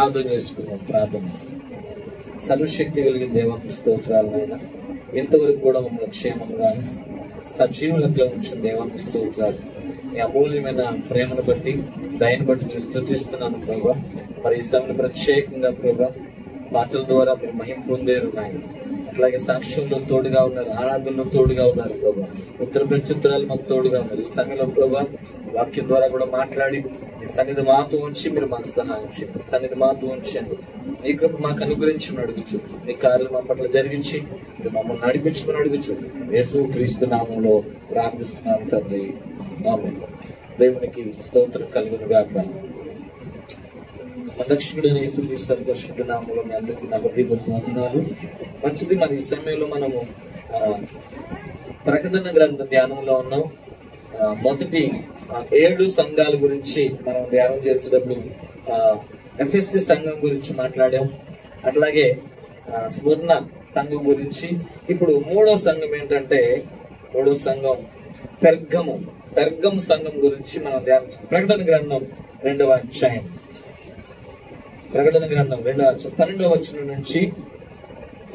ప్రార్థన చేసుకున్నాం. ప్రార్థన. సర్వశక్తి కలిగిన దేవానికి స్తోత్రాలైనా ఇంతవరకు కూడా మమ్మల్ని క్షేమంగా సజీవులతో ఉంచిన దేవానికి స్తోత్రాలు. మీ అమూల్యమైన ప్రేమను బట్టి, దయను బట్టి స్తుతిస్తున్నాను ప్రభా. మరి ఈ సమయంలో ప్రత్యేకంగా ప్రభా పాటల ద్వారా మీరు మహిమ పొందేరు నాయన. అట్లాగే సాక్ష్యంలో తోడుగా ఉన్నారు, ఆరాధనలో తోడుగా ఉన్నారు ప్రభా. ఉత్తర ప్రత్యుత్తరాలు మాకు తోడుగా ఉన్నారు. ఈ సమయంలో ప్రభా వాక్యం ద్వారా కూడా మాట్లాడి మీ సన్నిధి మాతో ఉంచి మీరు మాకు సహాయం చేయండి. సన్నిధి మాతో ఉంచండి. నీ కృప మాకు అనుగ్రహించి అడుగుచు, నీ కార్యాలు మా పట్ల జరిగించి మీరు మమ్మల్ని నడిపించుకుని అడుగుచు. యేసు క్రీస్తు నామంలో ప్రార్థిస్తున్నాము తండ్రి. ఆమేన్. దేవునికి స్తోత్రం కలుగును గాక. దక్షిణుడైన యేసుక్రీస్తు పరిశుద్ధ నామములో మీ అందరికీ నా హృదయపూర్వక వందనాలు. మంచిది. మరి ఈ సమయంలో మనము ప్రకటన గ్రంథ ధ్యానంలో ఉన్నాం. మొదటి 7 సంఘాల గురించి మనం ధ్యానం చేసేటప్పుడు ఎఫెసీ సంఘం గురించి మాట్లాడాం. అట్లాగే స్మరణ సంఘం గురించి. ఇప్పుడు 3వ సంఘం ఏంటంటే, 3వ సంఘం పెర్గము సంఘం గురించి మనం ధ్యానం. ప్రకటన గ్రంథం 2వ అధ్యాయం, ప్రకటన గ్రంథం 2వ అధ్యాయం 12వ వచనం నుంచి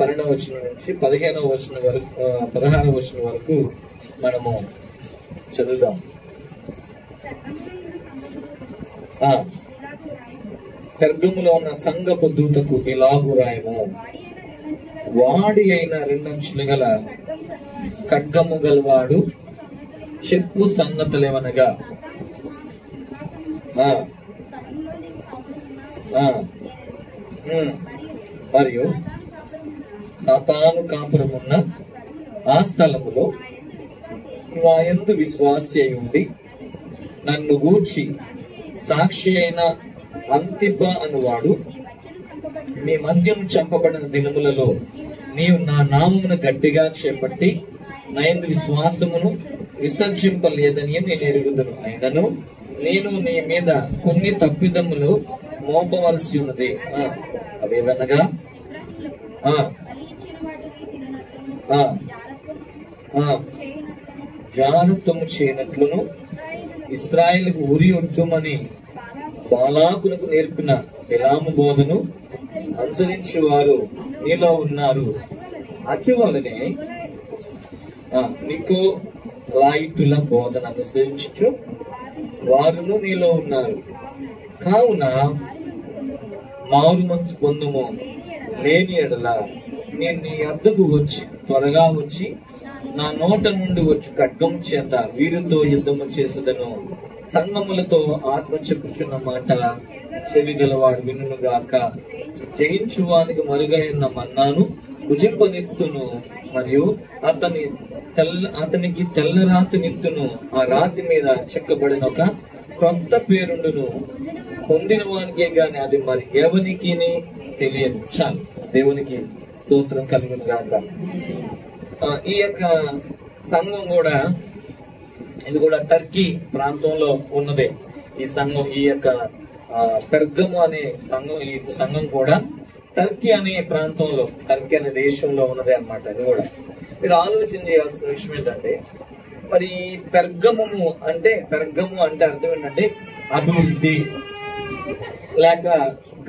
15వ వచనం వరకు 16వ వచనం వరకు మనము చదువుదాం. పెర్గములో ఉన్న సంఘపు దూతకు ఇలాగు రాయము. వాడి అయిన 2 అంచులు గల ఖడ్గము గలవాడు చెప్పు సంగతులేమనగా, మరియు సాతాను కాపురమున్న ఆ స్థలములో నా యందు విశ్వాసి అయి ఉండి నన్ను గూర్చి సాక్షి అయిన అంతిప అనువాడు మీ మధ్యను చంపబడిన దినములలో నీవు నా నామమును గట్టిగా చేపట్టి నా యందు విశ్వాసమును విసర్జింపలేదని నేను ఎరుగుదును. అయినను నేను నీ మీద కొన్ని తప్పిదములు మోపవలసి ఉన్నది. అవేవనగా జాగ్రత్తము చేయనట్లును ఇశ్రాయేలుకు ఉరి ఒడ్డుమని బాలాకులకు నేర్పిన బిలాము బోధను అనుసరించి వారు నీలో ఉన్నారు. అటువలనే నికోలాయితుల బోధన అనుసరించు వారును నీలో ఉన్నారు. కావున మారు మనసు పొందుము. లేని ఎడల నేను నీ వద్దకు వచ్చి త్వరగా వచ్చి నా నోట నుండి వచ్చి ఖడ్గం చేత వీరితో యుద్ధము చేసేదను. సంగములతో ఆత్మ చెప్పుచున్న మాట చెవి గలవాడు వినుగాక. జయించువానికి మరుగైన మన్నాను భుజింపనెత్తును, మరియు అతనికి తెల్ల రాతి నెత్తును. ఆ రాతి మీద చెక్కబడిన ఒక కొత్త పేరుండును. పొందిన వానికే గాని అది మరి ఎవరికి తెలియదు. చాలు. దేవునికి స్తోత్రం కలుగును గాక. ఈ యొక్క సంఘం కూడా, ఇది కూడా టర్కీ ప్రాంతంలో ఉన్నదే. ఈ సంఘం, ఈ యొక్క పెర్గము అనే సంఘం, ఈ సంఘం కూడా టర్కీ అనే ప్రాంతంలో, టర్కీ అనే దేశంలో ఉన్నదే అన్నమాట. ఇది కూడా మీరు ఆలోచన చేయాల్సిన విషయం ఏంటంటే, మరి పెర్గము అంటే అర్థం ఏంటంటే అభివృద్ధి లేక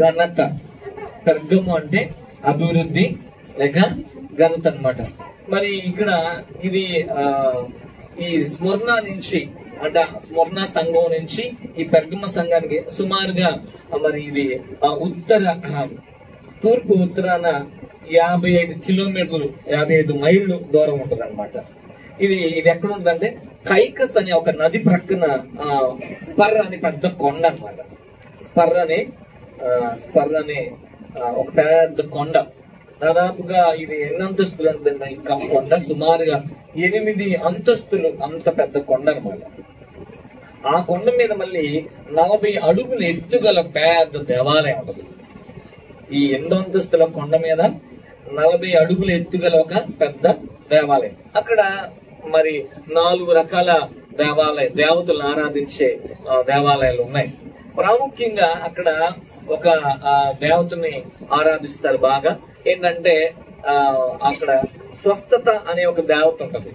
ఘనత. పెర్గము అంటే అభివృద్ధి లేక ఘనత అన్నమాట. మరి ఇక్కడ ఇది ఈ స్మరణ నుంచి, అంటే స్మరణ సంఘం నుంచి ఈ పెర్గమ సంఘానికి సుమారుగా మరి ఇది తూర్పు ఉత్తరాన 55 కిలోమీటర్లు, 55 మైళ్ళు దూరం ఉంటుంది అనమాట. ఇది ఎక్కడ ఉందంటే కైకస్ అనే ఒక నది ప్రక్కన స్పర్ అనే పెద్ద కొండ అనమాట. స్పర్ అనే ఒక పెద్ద కొండ. దాదాపుగా ఇది ఎన్ని అంతస్తులు ఉంటుందంటే, ఇంకా కొండ సుమారుగా 8 అంతస్తులు, అంత పెద్ద కొండ అనమాట. ఆ కొండ మీద మళ్ళీ 40 అడుగులు ఎత్తుగల పెద్ద దేవాలయం ఉంటుంది. ఈ 8 అంతస్తుల కొండ మీద 40 అడుగులు ఎత్తుగల ఒక పెద్ద దేవాలయం. అక్కడ మరి 4 రకాల దేవతలను ఆరాధించే దేవాలయాలు ఉన్నాయి. ప్రాముఖ్యంగా అక్కడ ఒక దేవతని ఆరాధిస్తారు బాగా. ఏంటంటే అక్కడ స్వస్థత అనే ఒక దేవత ఉంటుంది.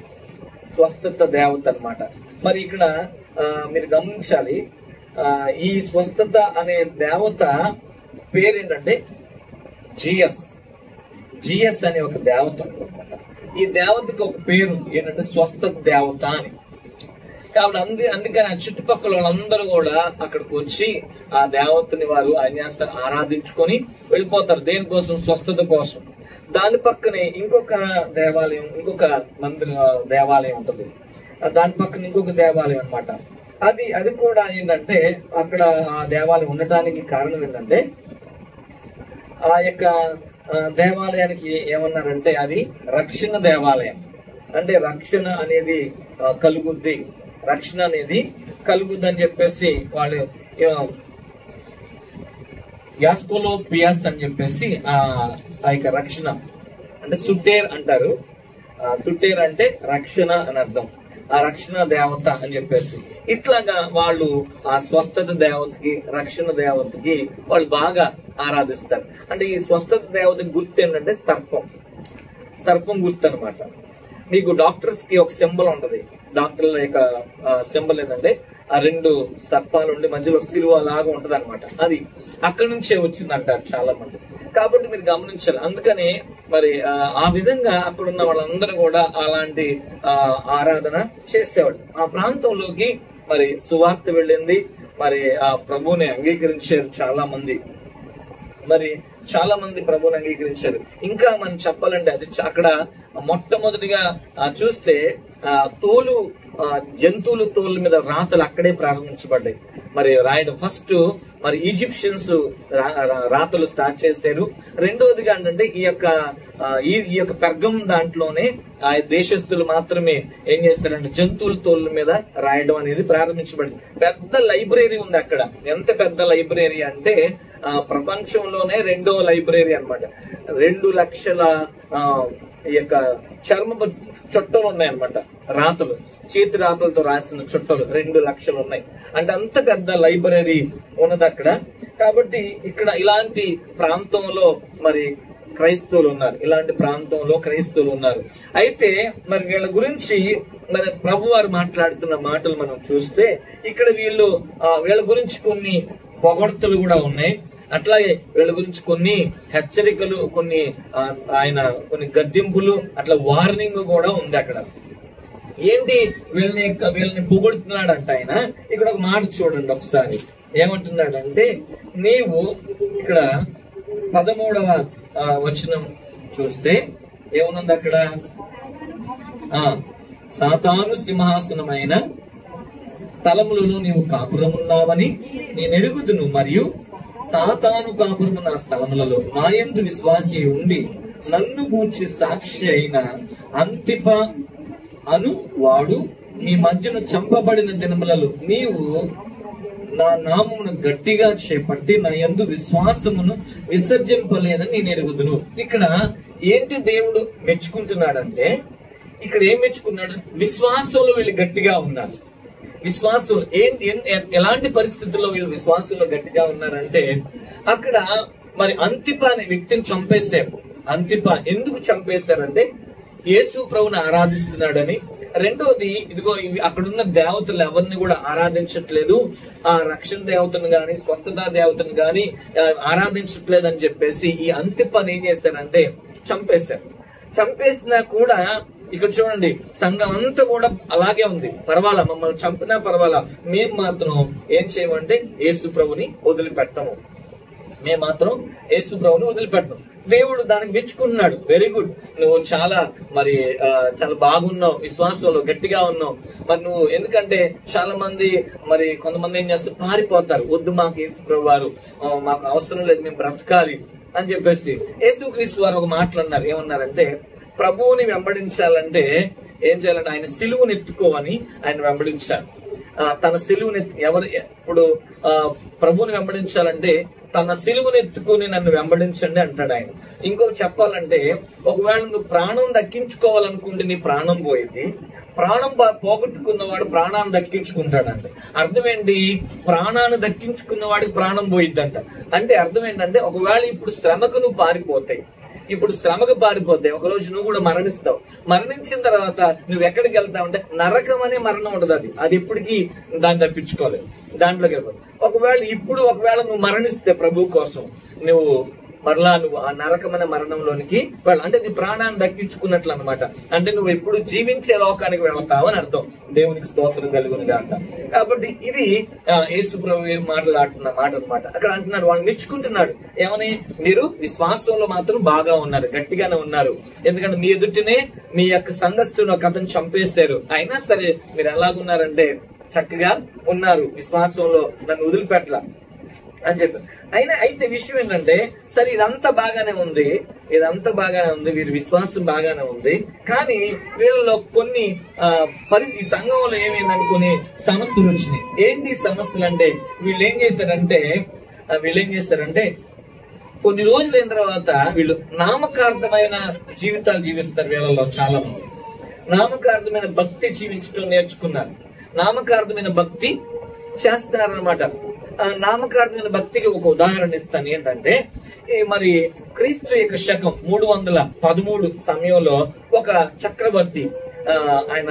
స్వస్థత దేవత అన్నమాట. మరి ఇక్కడ మీరు గమనించాలి, ఈ స్వస్థత అనే దేవత పేరు ఏంటంటే జిఎస్ అనే ఒక దేవత. ఈ దేవతకి ఒక పేరు ఏంటంటే స్వస్థత దేవత అని. కాబట్టి అందుకని ఆ చుట్టుపక్కల వాళ్ళందరూ కూడా అక్కడికి వచ్చి ఆ దేవతని వారు ఆరాధించుకొని వెళ్ళిపోతారు. దేనికోసం? స్వస్థత కోసం. దాని పక్కనే ఇంకొక దేవాలయం, ఇంకొక దేవాలయం ఉంటుంది. దాని పక్కన ఇంకొక దేవాలయం అన్నమాట. అది కూడా ఏంటంటే అక్కడ ఆ దేవాలయం ఉండటానికి కారణం ఏంటంటే ఆ యొక్క దేవాలయానికి ఏమన్నారంటే అది రక్షణ దేవాలయం. అంటే రక్షణ అనేది కలుగుద్ది, రక్షణ అనేది కలుగుద్ది అని చెప్పేసి వాళ్ళు యాస్కోలోపియాస్ అని చెప్పేసి ఆ యొక్క రక్షణ అంటే సుటేర్ అంటారు. సుటేర్ అంటే రక్షణ అని అర్థం. ఆ రక్షణ దేవత అని చెప్పేసి ఇట్లాగా వాళ్ళు ఆ స్వస్థత దేవతకి, రక్షణ దేవతకి వాళ్ళు బాగా ఆరాధిస్తారు. అంటే ఈ స్వస్థత దేవతకి గుర్తు ఏంటంటే సర్పం గుర్తు అనమాట. మీకు డాక్టర్స్ కి ఒక సింబల్ ఉంటది. డాక్టర్ల యొక్క సింబల్ ఏంటంటే ఆ 2 సర్పాలు ఉండి మధ్యలో సిలువ లాగా ఉంటది అనమాట. అది అక్కడి నుంచే వచ్చింది అంటారు చాలా మంది. కాబట్టి మీరు గమనించాలి. అందుకని మరి ఆ విధంగా అక్కడున్న వాళ్ళందరూ కూడా అలాంటి ఆరాధన చేసేవాడు. ఆ ప్రాంతంలోకి మరి సువార్త వెళ్ళింది. మరి ఆ ప్రభువుని అంగీకరించారు చాలా మంది. ప్రభువుని అంగీకరించారు. ఇంకా మనం చెప్పాలంటే అది అక్కడ మొట్టమొదటిగా చూస్తే జంతువుల తోలు మీద రాతలు అక్కడే ప్రారంభించబడ్డాయి. మరి రాయడం ఫస్ట్ మరి ఈజిప్షియన్స్ రాతలు స్టార్ట్ చేశారు. రెండవదిగా ఏంటంటే ఈ యొక్క పెర్గం దాంట్లోనే ఆ దేశస్తులు మాత్రమే ఏం చేస్తారంటే జంతువుల తోళ్ళ మీద రాయడం అనేది ప్రారంభించబడింది. పెద్ద లైబ్రరీ ఉంది అక్కడ. ఎంత పెద్ద లైబ్రరీ అంటే ప్రపంచంలోనే 2వ లైబ్రరీ అన్నమాట. 2 లక్షల ఈ యొక్క చర్మపు చుట్టలు ఉన్నాయన్నమాట. రాతలు, చేతి రాతలతో రాసిన చుట్టలు 2 లక్షలు ఉన్నాయి. అంటే అంత పెద్ద లైబ్రరీ ఉన్నది అక్కడ. కాబట్టి ఇక్కడ ఇలాంటి ప్రాంతంలో మరి క్రైస్తవులు ఉన్నారు. అయితే మరి వీళ్ళ గురించి మరి ప్రభు వారు మాట్లాడుతున్న మాటలు మనం చూస్తే ఇక్కడ వీళ్ళ గురించి కొన్ని పొగడ్తలు కూడా ఉన్నాయి. అట్లాగే వీళ్ళ గురించి కొన్ని హెచ్చరికలు, కొన్ని గద్దింపులు, అట్లా వార్నింగ్ కూడా ఉంది అక్కడ. ఏంటి వీళ్ళని పొగుడుతున్నాడంట ఆయన. ఇక్కడ ఒక మాట చూడండి ఒకసారి. ఏమంటున్నాడంటే నీవు ఇక్కడ 13వ వచనం చూస్తే ఏమనుంది అక్కడ? సాతాను సింహాసనమైన స్థలములను నీవు కాపురమున్నావని నేను ఎరుగుదును, మరియు సాతాను కాపురమున్న స్థలములలో నా యందు విశ్వాసి ఉండి నన్ను గూర్చి సాక్షి అయిన అంతిప అను వాడు నీ మధ్యను చంపబడిన దినములలో నీవు నా నామమును గట్టిగా చేపట్టి నా యందు విశ్వాసమును విసర్జింపలేదని నేను ఎరుగుదును. ఇక్కడ ఏంటి దేవుడు మెచ్చుకుంటున్నాడంటే, ఇక్కడ ఏం మెచ్చుకున్నాడు? విశ్వాసంలో వీళ్ళు గట్టిగా ఉన్నారు. విశ్వాసం ఎలాంటి పరిస్థితుల్లో వీళ్ళు విశ్వాసంలో గట్టిగా ఉన్నారంటే, అక్కడ మరి అంతిప అనే వ్యక్తిని చంపేశారు. అంతిప ఎందుకు చంపేశారంటే యేసు ప్రభుని ఆరాధిస్తున్నాడని. రెండోది ఇదిగో అక్కడున్న దేవతలు ఎవరిని కూడా ఆరాధించట్లేదు, ఆ రక్షణ దేవతను గాని స్వస్థత దేవతను గాని ఆరాధించట్లేదు అని చెప్పేసి ఈ అంతిపని ఏం చేశారంటే చంపేశారు. చంపేసినా కూడా ఇక్కడ చూడండి, సంఘం అంతా కూడా అలాగే ఉంది. పర్వాలా, మమ్మల్ని చంపినా పర్వాలా, మేము మాత్రం ఏం చేయమంటే యేసు ప్రభుని వదిలిపెట్టము. దేవుడు దానికి మెచ్చుకుంటున్నాడు. వెరీ గుడ్, నువ్వు చాలా బాగున్నావు, విశ్వాసంలో గట్టిగా ఉన్నావు. మరి నువ్వు ఎందుకంటే చాలా మంది కొంతమంది ఏం చేస్తారు, పారిపోతారు. వద్దు, మాకు యేసు ప్రభు వారు మాకు అవసరం లేదు, మేము బ్రతకాలి అని చెప్పేసి. యేసుక్రీస్తు వారు ఒక మాట్లాడినారు. ఏమన్నారంటే ప్రభువుని వెంబడించాలంటే ఏం చేయాలంటే ఆయన సిలువుని ఎత్తుకోవని ఆయన వెంబడించారు. తన సిలువుని ఇప్పుడు ప్రభువుని వెంబడించాలంటే తన సిలువుని ఎత్తుకుని నన్ను వెంబడించండి అంటాడు ఆయన. ఇంకొక చెప్పాలంటే, ఒకవేళ నువ్వు ప్రాణం దక్కించుకోవాలనుకుంటే నీ ప్రాణం పోయింది, ప్రాణం పోగొట్టుకున్నవాడు ప్రాణాన్ని దక్కించుకుంటాడంట. అర్థం ఏంటి? ప్రాణాన్ని దక్కించుకున్న వాడికి ప్రాణం పోయిద్దంట. అంటే అర్థం ఏంటంటే, ఒకవేళ ఇప్పుడు శ్రమకు నువ్వు పారిపోతాయి, ఇప్పుడు శ్రమకు పారిపోతాయి. ఒకరోజు నువ్వు కూడా మరణిస్తావు. మరణించిన తర్వాత నువ్వు ఎక్కడికి వెళ్తావు అంటే నరకం అనే మరణం ఉంటుంది. అది ఎప్పటికీ దాన్ని తప్పించుకోలేదు, దాంట్లోకి వెళ్తావు. ఒకవేళ నువ్వు మరణిస్తే ప్రభు కోసం నువ్వు మరలా నువ్వు ఆ నరకమైన మరణంలోనికి అంటే నీ ప్రాణాన్ని దక్కించుకున్నట్లు అనమాట. అంటే నువ్వు ఎప్పుడు జీవించే లోకానికి వెళ్తావు అని అర్థం. దేవునికి స్తోత్రం కలుగును గాక. కాబట్టి ఇది యేసు ప్రభు మాట్లాడుతున్న మాట అనమాట. అక్కడ అంటున్నాడు, వాళ్ళు మెచ్చుకుంటున్నాడు ఏమని, మీరు విశ్వాసంలో మాత్రం బాగా ఉన్నారు, గట్టిగానే ఉన్నారు. ఎందుకంటే మీ ఎదుటినే మీ యొక్క సంఘస్థుని ఒక అతను చంపేశారు, అయినా సరే మీరు ఎలాగున్నారంటే చక్కగా ఉన్నారు, విశ్వాసంలో నన్ను వదిలిపెట్టలా అని చెప్పారు. అయితే విషయం ఏంటంటే, సరే ఇదంతా బాగానే ఉంది, వీరి విశ్వాసం బాగానే ఉంది, కానీ వీళ్ళలో కొన్ని ఈ సంఘంలో ఏమైందని కొన్ని సమస్యలు వచ్చినాయి. ఏంటి సమస్యలు అంటే, వీళ్ళు ఏం చేస్తారంటే కొన్ని రోజులు అయిన తర్వాత వీళ్ళు నామకార్థమైన జీవితాలు జీవిస్తారు. వీళ్ళలో చాలా మంది నామకార్థమైన భక్తి జీవించడం నేర్చుకున్నారు, నామకార్థమైన భక్తి చేస్తున్నారనమాట. నామకార్థమైన భక్తికి ఒక ఉదాహరణ ఇస్తాను. ఏంటంటే, మరి క్రీస్తు యొక్క శకం 313 సమయంలో ఒక చక్రవర్తి, ఆయన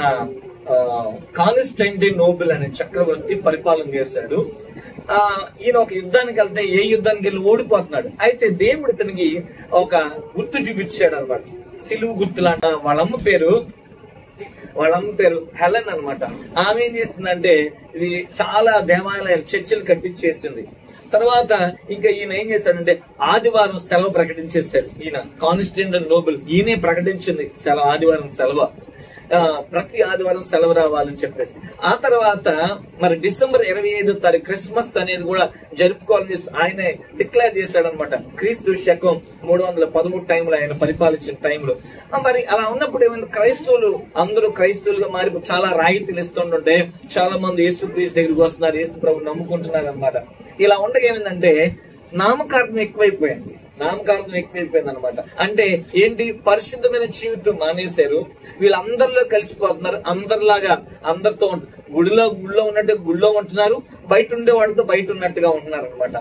కాన్స్టాంటినోపుల్ అనే చక్రవర్తి పరిపాలన చేశాడు. ఈయన ఒక యుద్ధానికి వెళ్తే ఏ యుద్ధానికి వెళ్ళి ఓడిపోతున్నాడు. అయితే దేవుడు ఇతనికి ఒక గుర్తు చూపించాడు అనమాట, సిలువు గుర్తులాంట. వాళ్ళమ్మ పేరు హెలెన్ అనమాట. ఆమె ఏం చేసిందంటే ఇది చాలా దేవాలయాలు, చర్చిలు కట్టించేసింది. తర్వాత ఇంకా ఈయన ఏం చేశాడంటే ఆదివారం సెలవు ప్రకటించేశాడు. ఈయన కాన్స్టాంటినోపుల్ ఈయనే ప్రకటించింది ఆదివారం సెలవు, ప్రతి ఆదివారం సెలవు రావాలని చెప్పేసి. ఆ తర్వాత మరి డిసెంబర్ 25వ తారీఖు క్రిస్మస్ అనేది కూడా జరుపుకోవాలని ఆయనే డిక్లేర్ చేశాడు అనమాట. క్రీస్తు శకం 313 టైంలో, ఆయన పరిపాలించిన టైంలో. మరి అలా ఉన్నప్పుడు ఏమైనా అందరూ క్రైస్తవులుగా మారి చాలా రాయితీలు ఇస్తుంటే చాలా మంది యేసు క్రీస్తు దగ్గరికి వస్తున్నారు, యేసు ప్రభు నమ్ముకుంటున్నారు అనమాట. ఇలా ఉండగా ఏమైందంటే నామకార్థం ఎక్కువైపోయింది అనమాట. అంటే ఏంటి, పరిశుద్ధమైన జీవితం మానేశారు. వీళ్ళందరిలో కలిసిపోతున్నారు, అందరిలాగా అందరితో గుడిలో గుడిలో ఉంటున్నారు, బయట ఉండే వాళ్ళతో బయట ఉన్నట్టుగా ఉంటున్నారు అనమాట.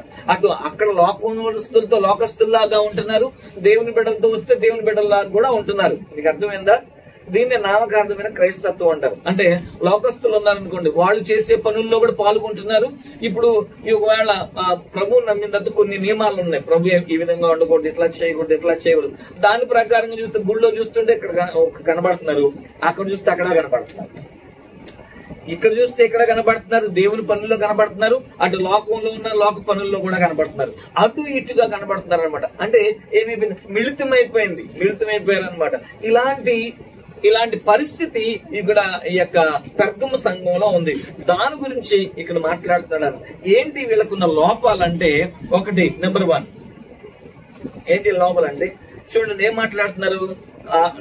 అక్కడ లోకస్తులతో లోకస్తుల్లాగా ఉంటున్నారు, దేవుని బిడ్డలతో వస్తే దేవుని బిడ్డల్లాగా కూడా ఉంటున్నారు. మీకు అర్థమైందా? దీన్ని నామకార్థమైన క్రైస్తత్వం అంటారు. అంటే లోకస్తులు ఉన్నారనుకోండి, వాళ్ళు చేసే పనుల్లో కూడా పాల్గొంటున్నారు. ఇప్పుడు ఒకవేళ ప్రభువు నమ్మిన తర్వాత కొన్ని నియమాలు ఉన్నాయి, ప్రభు ఈ విధంగా ఉండకూడదు, ఇట్లా చేయకూడదు. దాని ప్రకారంగా చూస్తే గుళ్ళో చూస్తుంటే ఇక్కడ కనబడుతున్నారు, అక్కడ చూస్తే అక్కడ కనబడుతున్నారు, ఇక్కడ చూస్తే ఇక్కడ కనబడుతున్నారు, దేవుని పనుల్లో కనబడుతున్నారు, అటు లోకంలో ఉన్న లోక పనుల్లో కూడా కనబడుతున్నారు, అటు ఇటుగా కనబడుతున్నారు అనమాట. అంటే ఏమైపోయింది, మిళితమైపోయారు అనమాట. ఇలాంటి పరిస్థితి ఇక్కడ ఈ యొక్క పెర్గము సంఘంలో ఉంది. దాని గురించి ఇక్కడ మాట్లాడుతున్నాడు. ఏంటి వీళ్ళకున్న లోపాలంటే, ఒకటి నెంబర్ 1 ఏంటి లోపాలంటే, చూడండి ఏం మాట్లాడుతున్నారు,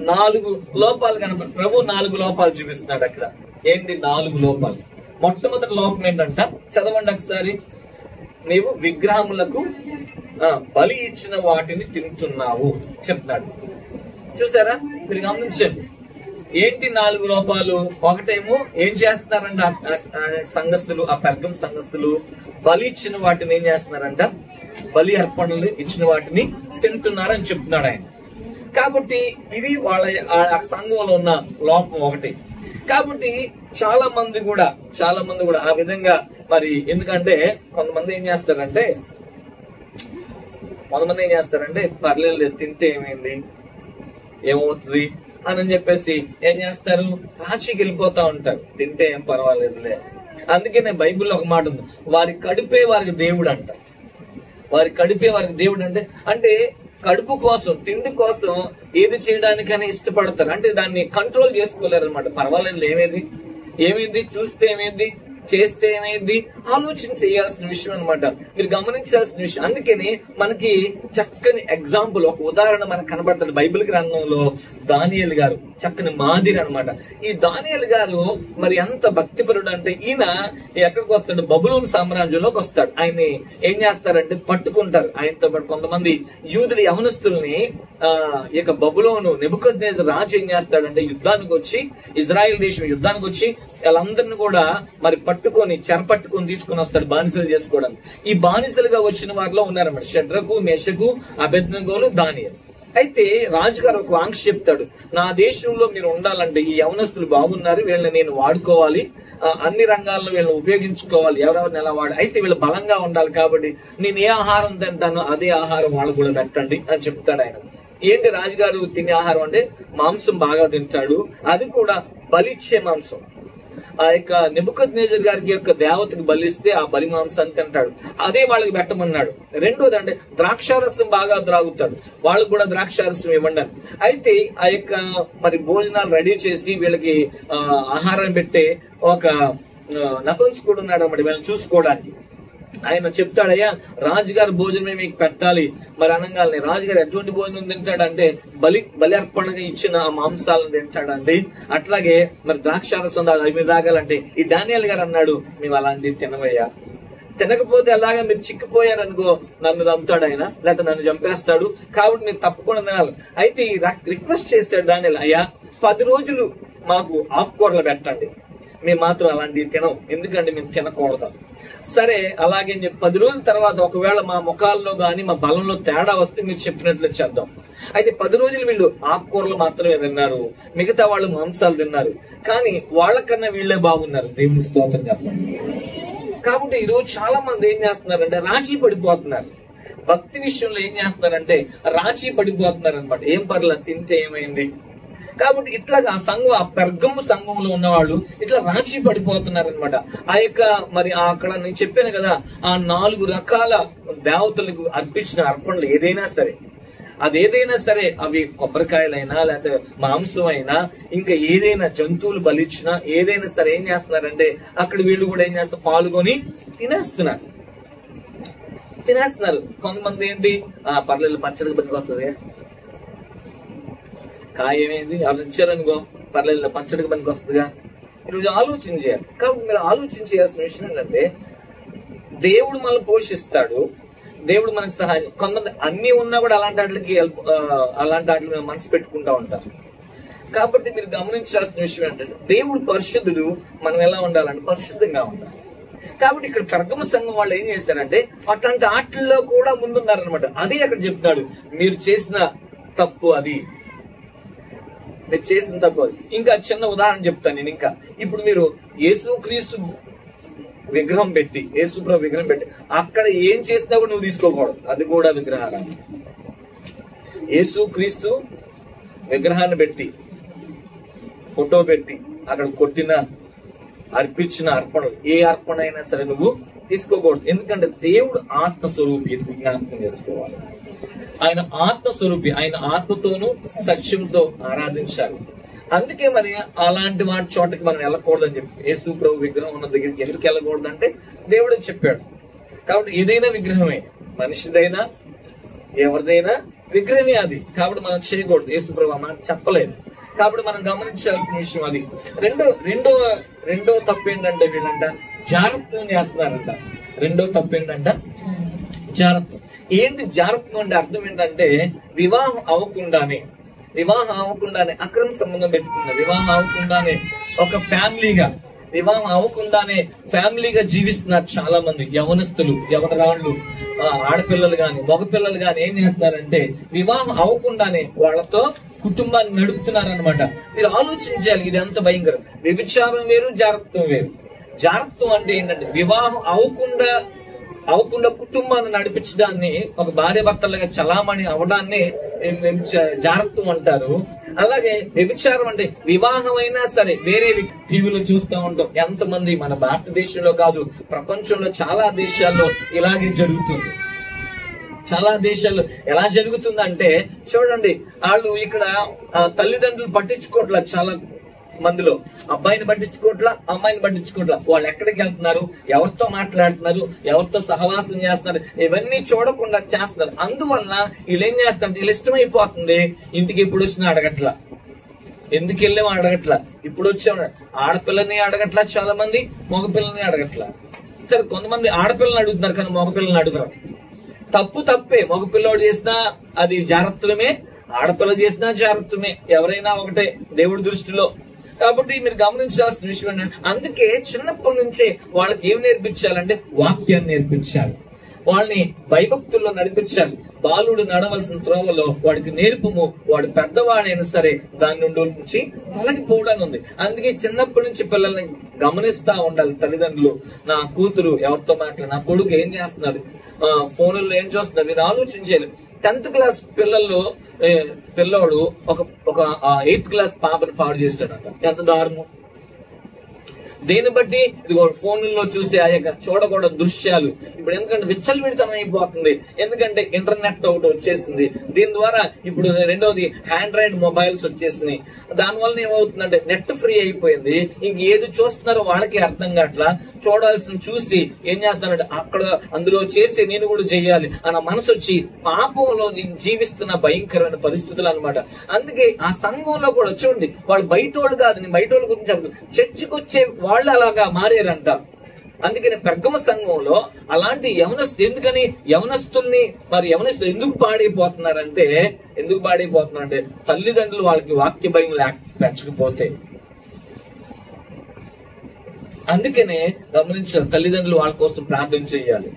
4 లోపాలు ప్రభు 4 లోపాలు చూపిస్తున్నాడు అక్కడ. ఏంటి 4 లోపాలు? మొట్టమొదటి లోపం ఏంటంట, చదవండి ఒకసారి. నీవు విగ్రహములకు బలి ఇచ్చిన వాటిని తింటున్నావు చెప్తున్నాడు. చూసారా, మీరు గమనించండి. ఏంటి 4 లోపాలు? ఒకటేమో ఏం చేస్తున్నారంట సంఘస్థులు, ఆ పెర్గం సంఘస్థులు బలి ఇచ్చిన వాటిని ఏం చేస్తున్నారంట, బలి అర్పణలు ఇచ్చిన వాటిని తింటున్నారని చెప్తున్నాడు ఆయన. కాబట్టి ఇది వాళ్ళ సంఘంలో ఉన్న లోపం ఒకటి. కాబట్టి చాలా మంది కూడా ఆ విధంగా మరి, ఎందుకంటే కొంతమంది ఏం చేస్తారంటే పర్లేదు తింటే ఏమవుతుంది అని చెప్పేసి ఏం చేస్తారు, రాశికి వెళ్ళిపోతా ఉంటారు, తింటే ఏం పర్వాలేదులే. అందుకనే బైబిల్లో ఒక మాట ఉంది, వారి కడుపే వారికి దేవుడు అంట. అంటే కడుపు కోసం, తిండి కోసం ఏది చేయడానికైనా ఇష్టపడతారు. అంటే దాన్ని కంట్రోల్ చేసుకోలేరు అనమాట. పర్వాలేదు, ఏమైంది చూస్తే ఏమైంది, చేస్తే ఏమైంది, ఆలోచన చేయాల్సిన విషయం అనమాట. మీరు గమనించాల్సిన విషయం. అందుకని మనకి చక్కని ఎగ్జాంపుల్, ఒక ఉదాహరణ మనకు కనబడతాడు బైబిల్ గ్రంథంలో. దానియేలు గారు చక్కని మాదిరి అనమాట. ఈ దానియేలు గారు మరి ఎంత భక్తిపరుడు అంటే, ఈయన ఎక్కడికి వస్తాడు, బబులోను సామ్రాజ్యంలోకి వస్తాడు. ఆయన్ని ఏం చేస్తారంటే పట్టుకుంటారు. ఆయనతో పాటు కొంతమంది యూదుల యవనస్తుల్ని ఇక బబులోను నెబుకద్నెజర్ రాజు ఏం చేస్తాడంటే ఇజ్రాయెల్ దేశం యుద్ధానికి వచ్చి వాళ్ళందరిని కూడా మరి చెరపట్టుకొని తీసుకుని వస్తాడు బానిసలు చేసుకోవడానికి. ఈ బానిసలుగా వచ్చిన వారిలో ఉన్నారన్నమాట షడ్రకు, మేషకు, అబేద్నెగోలు, దానియేలు. అయితే రాజుగారు ఒక ఆంక్ష చెప్తాడు, నా దేశంలో మీరు ఉండాలంటే ఈ యవనస్తులు బాగున్నారు, వీళ్ళని నేను వాడుకోవాలి, అన్ని రంగాల్లో వీళ్ళని ఉపయోగించుకోవాలి, ఎవరెవరిని ఎలా అయితే వీళ్ళు బలంగా ఉండాలి, కాబట్టి నేను ఏ ఆహారం తింటానో అదే ఆహారం వాళ్ళు కూడా పెట్టండి అని చెప్తాడు ఆయన. ఏంటి రాజుగారు తినే ఆహారం అంటే మాంసం బాగా తింటాడు, అది కూడా బలిచ్చే మాంసం. ఆ యొక్క నెబుకద్నెజర్ గారికి యొక్క దేవతకి బలిస్తే ఆ బలి మాంసాన్ని తింటాడు, అదే వాళ్ళకి పెట్టమన్నాడు. రెండోది అంటే ద్రాక్షారసం బాగా త్రాగుతాడు, వాళ్ళకు కూడా ద్రాక్షారసం ఇవ్వండి. అయితే ఆ యొక్క మరి భోజనాలు రెడీ చేసి వీళ్ళకి ఆహారం పెట్టే ఒక నపుంసకుడు ఉన్నాడు అన్నమాట వీళ్ళని చూసుకోవడానికి. ఆయన చెప్తాడయ్యా రాజుగారి భోజనమే మీకు పెట్టాలి. మరి అనగానే రాజుగారు ఎటువంటి భోజనం తింటాడంటే బలి అర్పణగా ఇచ్చిన ఆ మాంసాలను తింటాడండి. అట్లాగే మరి ద్రాక్షారసం అవి తాగాలంటే ఈ డానియల్ గారు అన్నాడు, మేము అలాంటివి తినవయ్యా, తినకపోతే అలాగా మీరు చిక్కిపోయారనుకో నన్ను చంపుతాడు ఆయన, లేకపోతే నన్ను చంపేస్తాడు, కాబట్టి మీరు తప్పకుండా తినాలి. అయితే ఈ రిక్వెస్ట్ చేస్తాడు డానియల్, అయ్యా 10 రోజులు మాకు ఆకుకూరలు పెట్టండి, మేము మాత్రం అలాంటివి తినం, ఎందుకంటే మేము తినకూడదు. సరే అలాగే 10 రోజుల తర్వాత ఒకవేళ మా ముఖాల్లో గాని మా బలంలో తేడా వస్తే మీరు చెప్పినట్లు చేద్దాం. అయితే 10 రోజులు వీళ్ళు ఆకుకూరలు మాత్రమే తిన్నారు, మిగతా వాళ్ళు మాంసాలు తిన్నారు, కానీ వాళ్ళకన్నా వీళ్ళే బాగున్నారు. దేవుని స్తోత్రం చెప్పండి. కాబట్టి ఈరోజు చాలా మంది ఏం చేస్తున్నారంటే రాజీ పడిపోతున్నారు. భక్తి విషయంలో ఏం చేస్తున్నారంటే రాజీ పడిపోతున్నారు అనమాట. ఏం పర్లేదు తింటే ఏమైంది. కాబట్టి ఇట్లాగా ఆ పెర్గము సంఘంలో ఉన్నవాళ్ళు ఇట్లా రాజీ పడిపోతున్నారు అనమాట. ఆ యొక్క మరి అక్కడ నేను చెప్పాను కదా, ఆ 4 రకాల దేవతలకు అర్పించిన అర్పణలు ఏదైనా సరే, అదేదైనా సరే, అవి కొబ్బరికాయలైనా లేకపోతే మాంసం అయినా ఇంకా ఏదైనా జంతువులు బలిచ్చినా ఏదైనా సరే ఏం చేస్తున్నారంటే అక్కడ వీళ్ళు కూడా ఏం చేస్తారు, పాల్గొని తినేస్తున్నారు. కొంతమంది ఏంటి పర్లేదు పచ్చడికి పనికొస్తుంది, కాయ ఏమైంది అవి ఇచ్చారనుకో పర్లేదు పచ్చడికి పనికి వస్తుందిగా. ఈరోజు ఆలోచన చేయాలి. కాబట్టి మీరు ఆలోచన చేయాల్సిన విషయం ఏంటంటే దేవుడు మనల్ని పోషిస్తాడు, దేవుడు మనకు సహాయం. కొంతమంది అన్ని ఉన్నా కూడా అలాంటి వాటికి మేము మనసు పెట్టుకుంటా ఉంటారు. కాబట్టి మీరు గమనించాల్సిన విషయం ఏంటంటే దేవుడు పరిశుద్ధుడు, మనం ఎలా ఉండాలంటే పరిశుద్ధంగా ఉండాలి. కాబట్టి ఇక్కడ పెర్గము సంఘం వాళ్ళు ఏం చేశారంటే అట్లాంటి ఆటల్లో కూడా ముందున్నారనమాట. అదే అక్కడ చెప్తాడు, మీరు చేసిన తప్పు అది, మీరు చేసిన తప్పు అది. ఇంకా చిన్న ఉదాహరణ చెప్తాను నేను. ఇంకా ఇప్పుడు మీరు యేసుక్రీస్తు విగ్రహం పెట్టి, యేసుప్రభు విగ్రహం పెట్టి అక్కడ ఏం చేసినా కూడా నువ్వు తీసుకోకూడదు, అది కూడా విగ్రహారాధన. యేసుక్రీస్తు విగ్రహాన్ని పెట్టి ఫోటో పెట్టి అక్కడ కొట్టిన అర్పించిన అర్పణలు ఏ అర్పణ అయినా సరే నువ్వు తీసుకోకూడదు. ఎందుకంటే దేవుడు ఆత్మస్వరూపి, జ్ఞాపకం చేసుకోవాలి. ఆయన ఆత్మస్వరూపి, ఆయన ఆత్మతోనూ సత్యంతో ఆరాధించాలి. అందుకే మరి అలాంటి వాటి చోటకి మనం వెళ్ళకూడదని చెప్పి యేసు ప్రభు విగ్రహం ఉన్న దగ్గరికి ఎందుకు వెళ్ళకూడదంటే దేవుడు చెప్పాడు. కాబట్టి ఏదైనా విగ్రహమే, మనిషిదైనా ఎవరిదైనా విగ్రహమే అది. కాబట్టి మనం చేయకూడదు, యేసు ప్రభు మనకు చెప్పలేదు. కాబట్టి మనం గమనించాల్సిన విషయం అది. రెండో తప్పు ఏంటంటే వీళ్ళంట జాగ్రత్తం చేస్తున్నారంట. రెండో తప్పు ఏంటంట జాగ్రత్తం. ఏంటి జాగ్రత్తం అంటే అర్థం ఏంటంటే వివాహం అవ్వకుండానే అక్రమ సంబంధం పెట్టుకున్నారు. వివాహం అవ్వకుండానే ఒక వివాహం అవ్వకుండానే ఫ్యామిలీగా జీవిస్తున్నారు చాలా మంది యవనస్తులు, యవనరాళ్ళు, ఆడపిల్లలు గాని మగపిల్లలు గాని ఏం చేస్తున్నారంటే వివాహం అవ్వకుండానే వాళ్ళతో కుటుంబాన్ని నడుపుతున్నారు అనమాట. మీరు ఆలోచించాలి, ఇది ఎంత భయంకరం. వ్యభిచారం వేరు, జాగ్రత్తం వేరు. జాగ్రత్తం అంటే ఏంటంటే వివాహం అవ్వకుండా కుటుంబాన్ని నడిపించడాన్ని, ఒక భార్య భర్తలుగా చలామణి అవడాన్ని జాగ్రత్తం అంటారు. అలాగే వ్యభిచారం అంటే వివాహం అయినా సరే వేరే టీవీలో చూస్తూ ఉంటాం. ఎంతమంది మన భారతదేశంలో కాదు ప్రపంచంలో చాలా దేశాల్లో ఇలాగే జరుగుతుంది. చాలా దేశాల్లో ఎలా జరుగుతుందంటే చూడండి, వాళ్ళు ఇక్కడ తల్లిదండ్రులు పట్టించుకోవట్లా. చాలా మందిలో అబ్బాయిని పట్టించుకోవట్లా, అమ్మాయిని పట్టించుకోవట్లా. వాళ్ళు ఎక్కడికి వెళ్తున్నారు, ఎవరితో మాట్లాడుతున్నారు, ఎవరితో సహవాసం చేస్తున్నారు, ఇవన్నీ చూడకుండా చేస్తున్నారు. అందువల్ల వీళ్ళు ఏం చేస్తారు, వీళ్ళు ఇష్టమైపోతుంది. ఇంటికి ఎప్పుడు వచ్చినా అడగట్లా, ఎందుకు వెళ్ళామో అడగట్లా, ఇప్పుడు వచ్చాము. ఆడపిల్లని అడగట్లా చాలా మంది, మగపిల్లని అడగట్లా. సరే కొంతమంది ఆడపిల్లని అడుగుతున్నారు కానీ మగపిల్లని అడుగుతారు. తప్పే. మగపిల్లోడు చేసినా అది జాగ్రత్తమే, ఆడపిల్ల చేసినా జాగ్రత్తమే, ఎవరైనా ఒకటే దేవుడి దృష్టిలో. కాబట్టి మీరు గమనించాల్సిన విషయం ఏంటంటే అందుకే చిన్నప్పటి నుంచే వాళ్ళకి ఏం నేర్పించాలంటే వాక్యాన్ని నేర్పించాలి. వాళ్ళని భయభక్తుల్లో నడిపించాలి. బాలుడు నడవలసిన త్రోవలో వాడికి నేర్పుము, వాడు పెద్దవాడైనా సరే దాని నుంచి తొలగిపోవడానికి ఉంది. అందుకే చిన్నప్పటి నుంచి పిల్లల్ని గమనిస్తా ఉండాలి తల్లిదండ్రులు. నా కూతురు ఎవరితో మాట్లాడు, నా కొడుకు ఏం చేస్తున్నాడు, ఫోన్లో ఏం చూస్తున్నారు, మీరు ఆలోచించాలి. 10th క్లాస్ పిల్లోడు ఒక 8th క్లాస్ పాపను పాడు చేస్తాడంట. ఎంత దారుణం! దేని బట్టి? ఇదిగో ఫోన్లో చూసి ఆ యొక్క చూడకూడని దృశ్యాలు. ఇప్పుడు ఎందుకంటే విచ్చలవిడితనం అయిపోతుంది, ఎందుకంటే ఇంటర్నెట్ ఒకటి వచ్చేసింది. దీని ద్వారా ఇప్పుడు రెండోది ఆండ్రాయిడ్ మొబైల్స్ వచ్చేసినాయి. దానివల్ల ఏమవుతుందంటే నెట్ ఫ్రీ అయిపోయింది. ఇంక ఏది చూస్తున్నారో వాళ్ళకి అర్థం కావట్లా. చూడాల్సిన చూసి ఏం చేస్తానంటే అక్కడ అందులో చేసి నేను కూడా చెయ్యాలి అన్న మనసు వచ్చి పాపంలో జీవిస్తున్న భయంకరమైన పరిస్థితులు అనమాట. అందుకే ఆ సంఘంలో కూడా చూడండి, వాళ్ళు బయట వాళ్ళు కాదు, నేను బయట వాళ్ళ గురించి చెప్పదు, చర్చికి వచ్చే వాళ్ళు అలాగా మారారంట. అందుకని పెర్గమ సంఘంలో అలాంటి ఎందుకని యవనస్తుల్ని యవనస్తులు ఎందుకు పాడైపోతున్నారంటే తల్లిదండ్రులు వాళ్ళకి వాక్య భయం పెంచకపోతే. అందుకనే గమనించాలి, తల్లిదండ్రులు వాళ్ళ కోసం ప్రార్థన చేయాలి.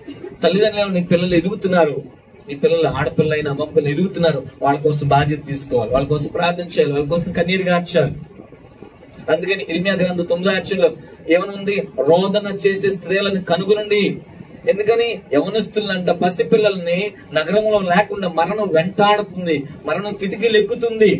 తల్లిదండ్రులు నీ పిల్లలు ఎదుగుతున్నారు, నీ పిల్లలు ఆడపిల్లైన మగపిల్లలు ఎదుగుతున్నారు, వాళ్ళ కోసం బాధ్యత తీసుకోవాలి, వాళ్ళ కోసం ప్రార్థన చేయాలి, వాళ్ళ కోసం కన్నీరు గార్చాలి. అందుకని ఇర్మియా గ్రంథం 9వ అధ్యాయంలో ఏమనుంది? రోదన చేసే స్త్రీలను కనుగొనండి. ఎందుకని? యవనస్తులంట పసిపిల్లల్ని నగరంలో లేకుండా మరణం వెంటాడుతుంది, మరణం కిటికీలు ఎక్కుతుంది.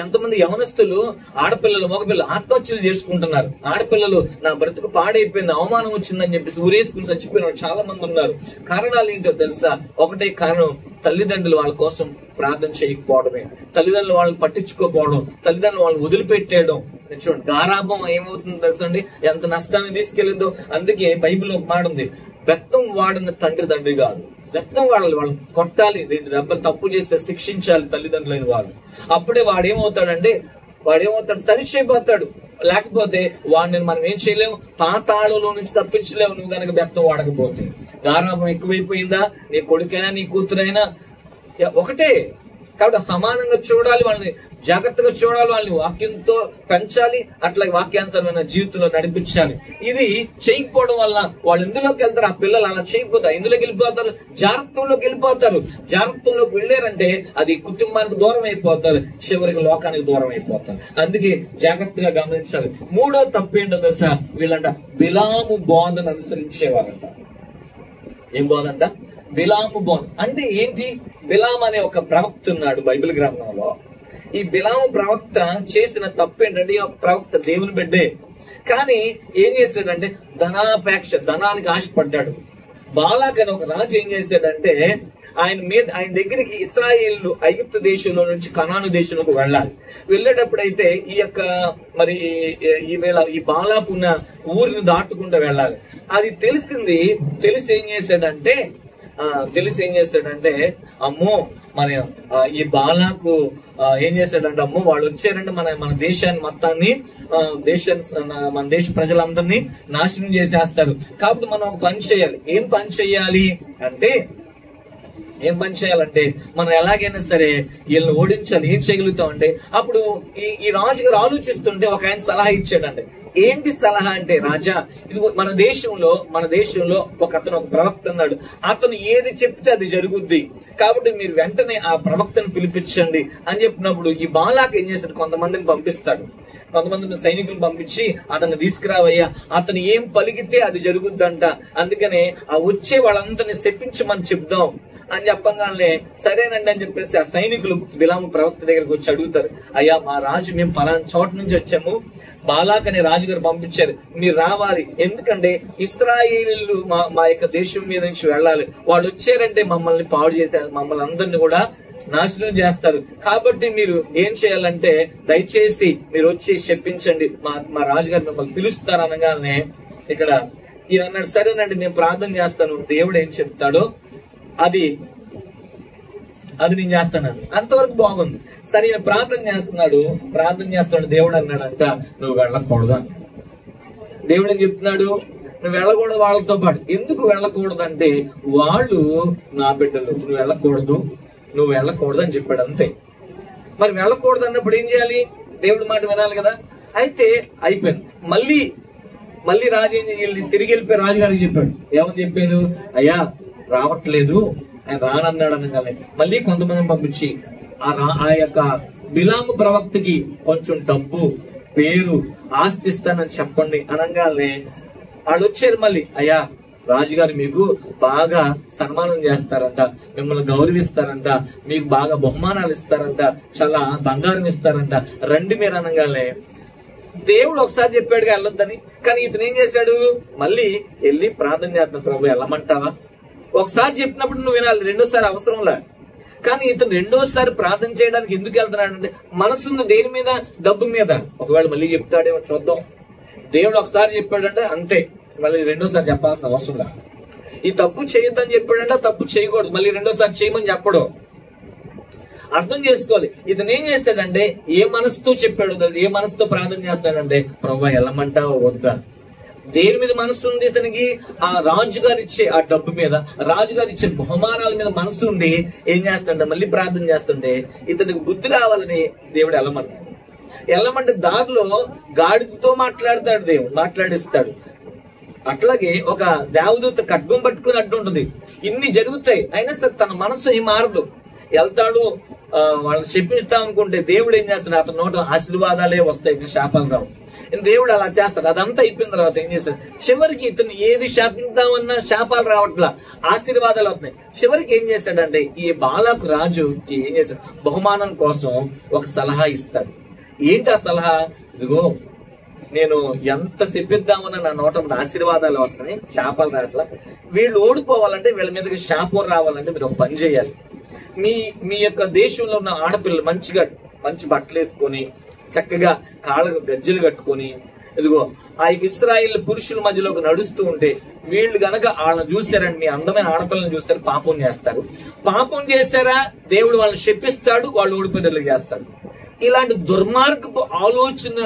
ఎంతమంది యవనస్తులు ఆడపిల్లలు మగపిల్లలు ఆత్మహత్యలు చేసుకుంటున్నారు. ఆడపిల్లలు నా బ్రతుకు పాడైపోయింది, అవమానం వచ్చిందని చెప్పేసి ఊరేసుకుని చచ్చిపోయిన చాలా మంది ఉన్నారు. కారణాలు ఏంటో తెలుసా? ఒకటే కారణం, తల్లిదండ్రులు వాళ్ళ కోసం ప్రార్థన చేయకపోవడమే, తల్లిదండ్రులు వాళ్ళని పట్టించుకోకపోవడం, తల్లిదండ్రులు వాళ్ళని వదిలిపెట్టేయడం. చూడండి, గారాభం ఏమవుతుందో తెలుసా అండి, ఎంత నష్టాన్ని తీసుకెళ్ళిందో. అందుకే బైబిల్ ఒక మాట ఉంది, బెత్తం వాడిన తండ్రి కాదు, బెత్తం వాడాలి, వాళ్ళని కొట్టాలి, 2 దెబ్బలు తప్పు చేస్తే శిక్షించాలి తల్లిదండ్రులైన వాళ్ళు. అప్పుడే వాడేమవుతాడు, సరిచేయబోతాడు. లేకపోతే వాడిని మనం ఏం చేయలేము, పాతాళంలో నుంచి తప్పించలేము నువ్వు కనుక బెత్తం వాడకపోతే. గారాభం ఎక్కువైపోయిందా, నీ కొడుకైనా నీ కూతురైనా ఒకటే. కాబట్టి సమానంగా చూడాలి, వాళ్ళని జాగ్రత్తగా చూడాలి, వాళ్ళని వాక్యంతో పెంచాలి, అట్లాగే వాక్యానుసారమైన జీవితంలో నడిపించాలి. ఇది చేయకపోవడం వల్ల వాళ్ళు ఎందులోకి వెళ్తారు? ఆ పిల్లలు అలా చేయకపోతారు, ఎందులోకి వెళ్ళిపోతారు? జాగ్రత్తలోకి వెళ్ళారంటే అది కుటుంబానికి దూరం అయిపోతారు, చివరికి లోకానికి దూరం అయిపోతారు. అందుకే జాగ్రత్తగా గమనించాలి. 3వ తప్పేంటో తెలుసా? వీళ్ళంట బిలాము బోధన అనుసరించేవారంట. ఏం బోధంట? బిలాము బోధ అంటే ఏంటి? బిలాం అనే ఒక ప్రవక్త ఉన్నాడు బైబిల్ గ్రంథంలో. ఈ బిలాము ప్రవక్త చేసిన తప్పు ఏంటంటే, ఈ ప్రవక్త దేవుని బిడ్డే, కానీ ఏం చేస్తాడంటే ధనానికి ఆశపడ్డాడు. బాలాక్ అనే ఒక రాజు ఏం చేస్తాడంటే, ఆయన దగ్గరికి ఇశ్రాయేలు ఐగుప్తు దేశంలో నుంచి కనాను దేశంలోకి వెళ్ళాలి. వెళ్ళేటప్పుడైతే ఈ బాలాకు ఉన్న ఊరిని దాటుకుంటూ వెళ్ళాలి. అది తెలిసి ఏం చేస్తాడంటే అమ్మో ఈ బాలాకు ఏం చేస్తాడంటే, అమ్మో వాళ్ళు వచ్చారంటే మన దేశాన్ని మొత్తాన్ని మన దేశ ప్రజలందరినీ నాశనం చేసేస్తారు. కాబట్టి మనం ఒక పని చేయాలి. ఏం పని చేయాలంటే మనం ఎలాగైనా సరే వీళ్ళని ఓడించాలి. ఏం చేయగలుగుతాం అంటే, అప్పుడు ఈ రాజుగారు ఆలోచిస్తుంటే ఒక ఆయన సలహా ఇచ్చాడంటే. ఏంటి సలహా అంటే, రాజా ఇది మన దేశంలో ఒక ప్రవక్త ఉన్నాడు, అతను ఏది చెప్తే అది జరుగుద్ది, కాబట్టి మీరు వెంటనే ఆ ప్రవక్తను పిలిపించండి అని చెప్పినప్పుడు ఈ బాలాక్ ఏం చేస్తాడు, కొంతమందిని సైనికులు పంపించి అతన్ని తీసుకురావయ్యా, అతను ఏం పలికితే అది జరుగుద్దంట, అందుకనే ఆ వచ్చే వాళ్ళందరినీ శపించమని చెప్దాం అని చెప్పగానే సరేనండి అని చెప్పేసి ఆ సైనికులు బిలాము ప్రవక్త దగ్గరకు వచ్చి అడుగుతారు, అయ్యా మా రాజు మేము పలానా చోట నుంచి వచ్చాము, బాలాక్ అనే రాజుగారు పంపించారు, మీరు రావాలి, ఎందుకంటే ఇశ్రాయేలీయులు మా యొక్క దేశం మీద నుంచి వెళ్ళాలి, వాళ్ళు వచ్చారంటే మమ్మల్ని పాడు చేశారు, మమ్మల్ని అందరినీ కూడా నాశనం చేస్తారు, కాబట్టి మీరు ఏం చేయాలంటే దయచేసి మీరు వచ్చి చెప్పించండి, మా రాజుగారు మిమ్మల్ని పిలుస్తారు అనగానే ఇక్కడ ఈయన అన్నాడు, సరేనండి నేను ప్రార్థన చేస్తాను, దేవుడు ఏం చెప్తాడో అది నేను చేస్తాను. అంతవరకు బాగుంది. సరే ఈయన ప్రార్థన చేస్తున్నాడు, దేవుడు అన్నాడంట నువ్వు వెళ్ళకూడదు. దేవుడు ఏం చెప్తున్నాడు, నువ్వు వెళ్ళకూడదు వాళ్ళతో పాటు. ఎందుకు వెళ్ళకూడదు అంటే, వాళ్ళు నా బిడ్డలు, నువ్వు వెళ్ళకూడదు అని చెప్పాడు, అంతే. మరి వెళ్ళకూడదు అన్నప్పుడు ఏం చేయాలి? దేవుడి మాట వినాలి కదా. అయితే అయిపోయింది. మళ్ళీ తిరిగి వెళ్ళిపోయి రాజుగారికి చెప్పాడు. ఏమని చెప్పాడు? అయ్యా రావట్లేదు, ఆయన రానన్నాడు అనగానే మళ్ళీ కొంతమందిని పంపించి ఆ యొక్క బిలాము ప్రవక్తకి కొంచెం డబ్బు, పేరు, ఆస్తి ఇస్తానని చెప్పండి అనగానే వాళ్ళు వచ్చారు. మళ్ళీ అయ్యా రాజుగారు మీకు బాగా సన్మానం చేస్తారంట, మిమ్మల్ని గౌరవిస్తారంట, మీకు బాగా బహుమానాలు ఇస్తారంట, చాలా బంగారం ఇస్తారంట, రండి మీరు అనగానే దేవుడు ఒకసారి చెప్పాడుగా వెళ్ళొద్దని. కానీ ఇతను ఏం చేశాడు? మళ్ళీ వెళ్ళి ప్రార్థన చేస్తాను, ప్రభు వెళ్ళమంటావా? ఒకసారి చెప్పినప్పుడు నువ్వు వినాలి, రెండోసారి అవసరంలా. కానీ ఇతను రెండోసారి ప్రార్థన చేయడానికి ఎందుకు వెళ్తున్నాడు అంటే మనసున్న దేని మీద? డబ్బు మీద. ఒకవేళ మళ్ళీ చెప్తాడేమో చూద్దాం. దేవుడు ఒకసారి చెప్పాడంటే అంతే, మళ్ళీ రెండోసారి చెప్పాల్సిన అవసరం లేదు. ఈ తప్పు చేయొద్దని చెప్పాడంటే తప్పు చేయకూడదు, మళ్ళీ రెండోసారి చేయమని చెప్పడు. అర్థం చేసుకోవాలి. ఇతను ఏం చేస్తాడంటే ఏ మనసుతో చెప్పాడు, ఏ మనసుతో ప్రార్థన చేస్తాడంటే ప్రభువా వెళ్ళమంటావా వద్దా? దేని మీద మనసు ఉంది ఇతనికి? ఆ రాజుగారు ఇచ్చే ఆ డబ్బు మీద, రాజుగారు ఇచ్చే బహుమానాల మీద మనసు ఉండి ఏం చేస్తాడంటే మళ్ళీ ప్రార్థన చేస్తుంటే ఇతనికి బుద్ధి రావాలని దేవుడు వెళ్ళమంటే దారిలో గాడిదతో మాట్లాడతాడు, దేవుడు మాట్లాడిస్తాడు. అట్లాగే ఒక దేవదూత ఖడ్గం పట్టుకుని అడ్డు ఉంటుంది. ఇన్ని జరుగుతాయి, అయినా సరే తన మనసు ఏం మారదు. వెళ్తాడు, వాళ్ళని శపిస్తా అనుకుంటే దేవుడు ఏం చేస్తాడు? అతని నోట ఆశీర్వాదాలే వస్తాయి, శాపాలు రావు. దేవుడు అలా చేస్తాడు. అదంతా అయిపోయిన తర్వాత ఏం చేస్తాడు? చివరికి ఇతను ఏది శాపిద్దామన్నా శాపాలు రావట్లా, ఆశీర్వాదాలు అవుతున్నాయి. చివరికి ఏం చేస్తాడంటే ఈ బాలాకు రాజుకి ఏం చేస్తాడు? బహుమానం కోసం ఒక సలహా ఇస్తాడు. ఏంటి ఆ సలహా? ఇదిగో నేను ఎంత చెప్పిద్దామన్నా నా నోట ఆశీర్వాదాలు వస్తున్నాయి, శాపాలు రావట్లా. వీళ్ళు ఓడిపోవాలంటే, వీళ్ళ మీదకి శాపం రావాలంటే మీరు ఒక పని చేయాలి. మీ యొక్క దేశంలో ఉన్న ఆడపిల్లలు మంచి బట్టలు వేసుకొని చక్కగా కాళ్ళకు గజ్జలు కట్టుకొని ఇదిగో ఆ ఇశ్రాయేల్ పురుషుల మధ్యలోకి నడుస్తూ ఉంటే వీళ్ళు గనక వాళ్ళని చూస్తారండి, మీ అందమైన ఆడపిల్లని చూస్తారు, పాపం చేస్తారు. పాపం చేస్తారా దేవుడు వాళ్ళని శపిస్తాడు, వాళ్ళు ఓడిపోయేట్లు చేస్తాడు. ఇలాంటి దుర్మార్గపు ఆలోచన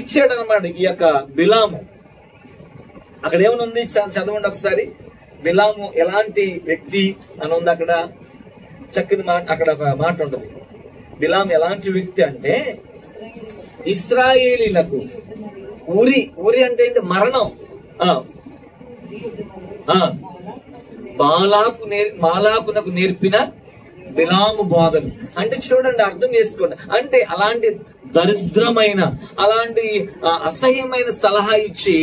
ఇచ్చాడు అనమాట ఈ యొక్క బిలాము. అక్కడ ఏమనుంది చదవండి ఒకసారి. బిలాము ఎలాంటి వ్యక్తి అని ఉంది అక్కడ, చక్కని మాట, అక్కడ ఒక మాట ఉంటుంది. బిలాము ఎలాంటి వ్యక్తి అంటే ఇశ్రాయేలీలకు ఉరి అంటే ఏంటి? మరణం. బాలాకునకు నేర్పిన బిలాము బోధలు అంటే చూడండి, అర్థం చేసుకోండి. అంటే అలాంటి దరిద్రమైన, అలాంటి అసహ్యమైన సలహా ఇచ్చి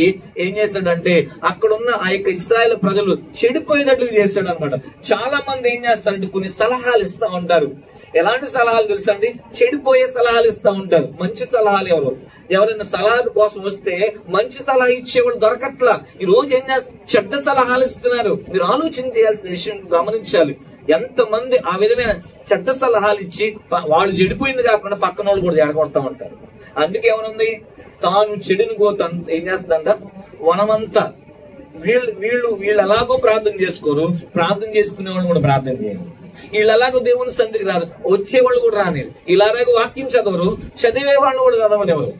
ఏం చేస్తాడంటే అక్కడున్న ఆ యొక్క ఇశ్రాయేలు ప్రజలు చెడిపోయేటట్లు చేస్తాడు అనమాట. చాలా మంది ఏం చేస్తారంటే కొన్ని సలహాలు ఇస్తా ఉంటారు. ఎలాంటి సలహాలు తెలుసా అండి? చెడిపోయే సలహాలు ఇస్తా ఉంటారు. మంచి సలహాలు ఎవరైనా సలహా కోసం వస్తే మంచి సలహా ఇచ్చేవాళ్ళు దొరకట్లా. ఈ రోజు ఏం చేస్తారు? చెడ్డ సలహాలు ఇస్తున్నారు. మీరు ఆలోచన చేయాల్సిన విషయం గమనించాలి. ఎంతమంది ఆ విధమైన చెడ్డ సలహాలు ఇచ్చి వాళ్ళు చెడిపోయింది కాకుండా పక్కన వాళ్ళు కూడా చెడగొడతా ఉంటారు. అందుకే ఏమనుంది? తాను చెడుని ఏం చేస్తుందంట? వనమంతా వీళ్ళు ఎలాగో ప్రార్థన చేసుకోరు, ప్రార్థన చేసుకునే వాళ్ళు కూడా ప్రార్థన చేయరు. వీళ్ళు ఎలాగో దేవుని సంధికి రారు, వచ్చేవాళ్ళు కూడా రానిరు. ఇలాగో వాక్యం చదవరు, చదివే వాళ్ళు కూడా చదవనివ్వరు.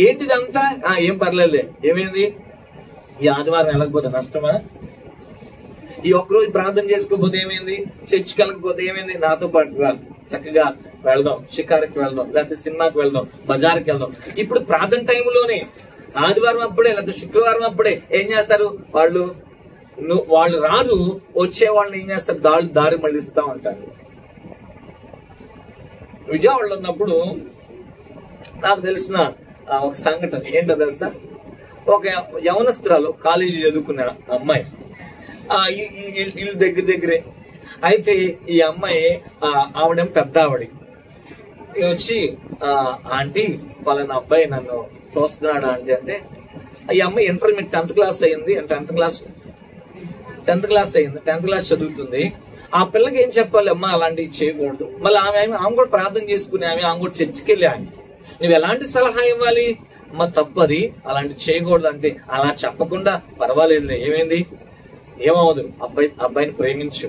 ఏంటిదంతా? ఏం పర్లేదులే, ఏమైంది? ఈ ఆదివారం వెళ్ళకపోతే నష్టమా? ఈ ఒక్కరోజు ప్రార్థన చేసుకోకపోతే ఏమైంది? చర్చికి వెళ్ళకపోతే ఏమైంది? నాతో పాటు రా, చక్కగా వెళ్దాం, షికారుకి వెళ్దాం, లేకపోతే సినిమాకి వెళ్దాం, బజార్కి వెళ్దాం. ఇప్పుడు ప్రార్థన టైంలోనే ఆదివారం అప్పుడే లేకపోతే శుక్రవారం అప్పుడే ఏం చేస్తారు? వాళ్ళు రారు, వచ్చే వాళ్ళని ఏం చేస్తారు? దారి మళ్ళిస్తా ఉంటారు. విజయవాడలో ఉన్నప్పుడు నాకు తెలిసిన ఒక సంఘటన ఏంటో తెలుసా? ఒక యవనస్తురాలు, కాలేజీ చదువుకున్న అమ్మాయి, ఇల్లు దగ్గరే. అయితే ఈ అమ్మాయి ఆవిడేమో పెద్ద ఆవిడ వచ్చి, ఆంటీ పలానా అబ్బాయి నన్ను చూస్తున్నాడా ఆంటీ అంటే, ఈ అమ్మాయి ఇంటర్మీడియట్ 10th క్లాస్ అయింది, 10th క్లాస్ చదువుతుంది. ఆ పిల్లకి ఏం చెప్పాలి? అమ్మ అలాంటివి చేయకూడదు. మళ్ళీ ఆమె కూడా ప్రార్థన చేసుకుని ఆమె కూడా చర్చికి వెళ్ళి నువ్వు ఎలాంటి సలహా ఇవ్వాలి? అమ్మ తప్పది, అలాంటి చేయకూడదు అంటే, అలా చెప్పకుండా పర్వాలేదు, ఏమైంది? ఏమవుదు? అబ్బాయిని ప్రేమించు.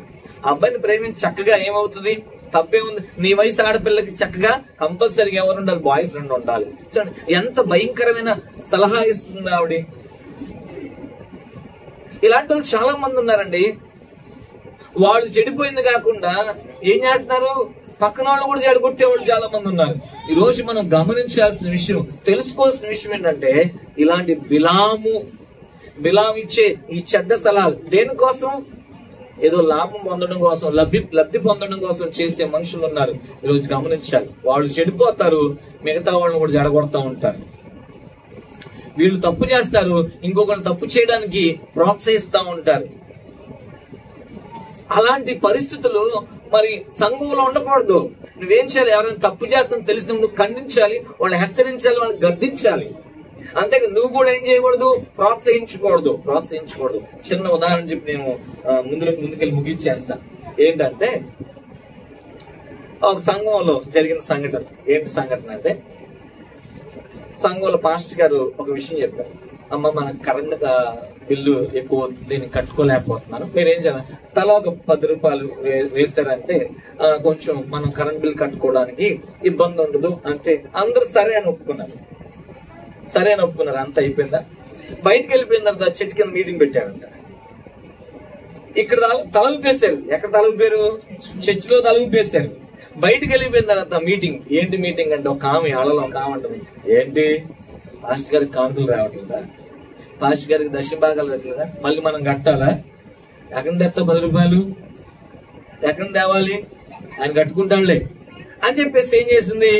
అబ్బాయిని ప్రేమించి చక్కగా ఏమవుతుంది? తప్పేముంది? నీ వయసు ఆడపిల్లకి చక్కగా కంపల్సరీగా ఎవరు ఉండాలి? బాయ్ ఫ్రెండ్ ఉండాలి. ఎంత భయంకరమైన సలహా ఇస్తుంది ఆవిడ. ఇలాంటి వాళ్ళు చాలా మంది ఉన్నారండి. వాళ్ళు చెడిపోయింది కాకుండా ఏం చేస్తున్నారు? పక్కన వాళ్ళు కూడా చెడగొట్టేవాళ్ళు చాలా మంది ఉన్నారు. ఈ రోజు మనం గమనించాల్సిన విషయం, తెలుసుకోవాల్సిన విషయం ఏంటంటే, ఇలాంటి బిలాము ఇచ్చే ఈ చెడ్డ స్థలాలు దేనికోసం? ఏదో లాభం పొందడం కోసం, లబ్ధి పొందడం కోసం చేసే మనుషులు ఉన్నారు. ఈరోజు గమనించాలి. వాళ్ళు చెడిపోతారు, మిగతా వాళ్ళని కూడా చెడగొడతా ఉంటారు. వీళ్ళు తప్పు చేస్తారు, ఇంకొకరు తప్పు చేయడానికి ప్రోత్సహిస్తా ఉంటారు. అలాంటి పరిస్థితులు మరి సంఘంలో ఉండకూడదు. నువ్వేం చేయాలి? ఎవరైనా తప్పు చేస్తాను తెలిసిన నువ్వు ఖండించాలి, వాళ్ళని హెచ్చరించాలి, వాళ్ళని గద్దించాలి. అంతేగా నువ్వు కూడా ఏం చేయకూడదు? ప్రోత్సహించకూడదు. చిన్న ఉదాహరణ చెప్పి నేను ముందుకెళ్ళి ముగించేస్తా. ఏంటంటే, ఒక సంఘంలో జరిగిన సంఘటన. ఏంటి సంఘటన అంటే, సంఘంలో పాస్టర్ గారు ఒక విషయం చెప్పారు. అమ్మ, మన కరెంట్ బిల్లు ఎక్కువ, దీన్ని కట్టుకోలేకపోతున్నాను, మీరేం చేయాలి? తలా ఒక 10 రూపాయలు వేశారంటే కొంచెం మనం కరెంట్ బిల్ కట్టుకోవడానికి ఇబ్బంది ఉండదు అంటే అందరూ సరే అని ఒప్పుకున్నారు. అంత అయిపోయిందా? బయటకు వెళ్ళిపోయిన తర్వాత చెట్టు కింద మీటింగ్ పెట్టారంట. ఇక్కడ తల ఊపేశారు. ఎక్కడ తల ఊపారు? చర్చిలో తల ఊపేశారు. బయటకు వెళ్ళిపోయిన తర్వాత మీటింగ్. ఏంటి మీటింగ్ అంటే, ఒక ఆమె ఆడలో ఒక ఆమె అంటుంది, ఏంటి పాస్టర్ గారికి కానుకలు రావట్లేదా? పాస్టర్ గారికి దశ భాగాలు రావట్లేదా? మళ్ళీ మనం కట్టాలా? ఎక్కడ తెస్తా 10 రూపాయలు? ఎక్కడ తేవాలి? ఆయన కట్టుకుంటాంలే అని చెప్పేసి ఏం చేసింది?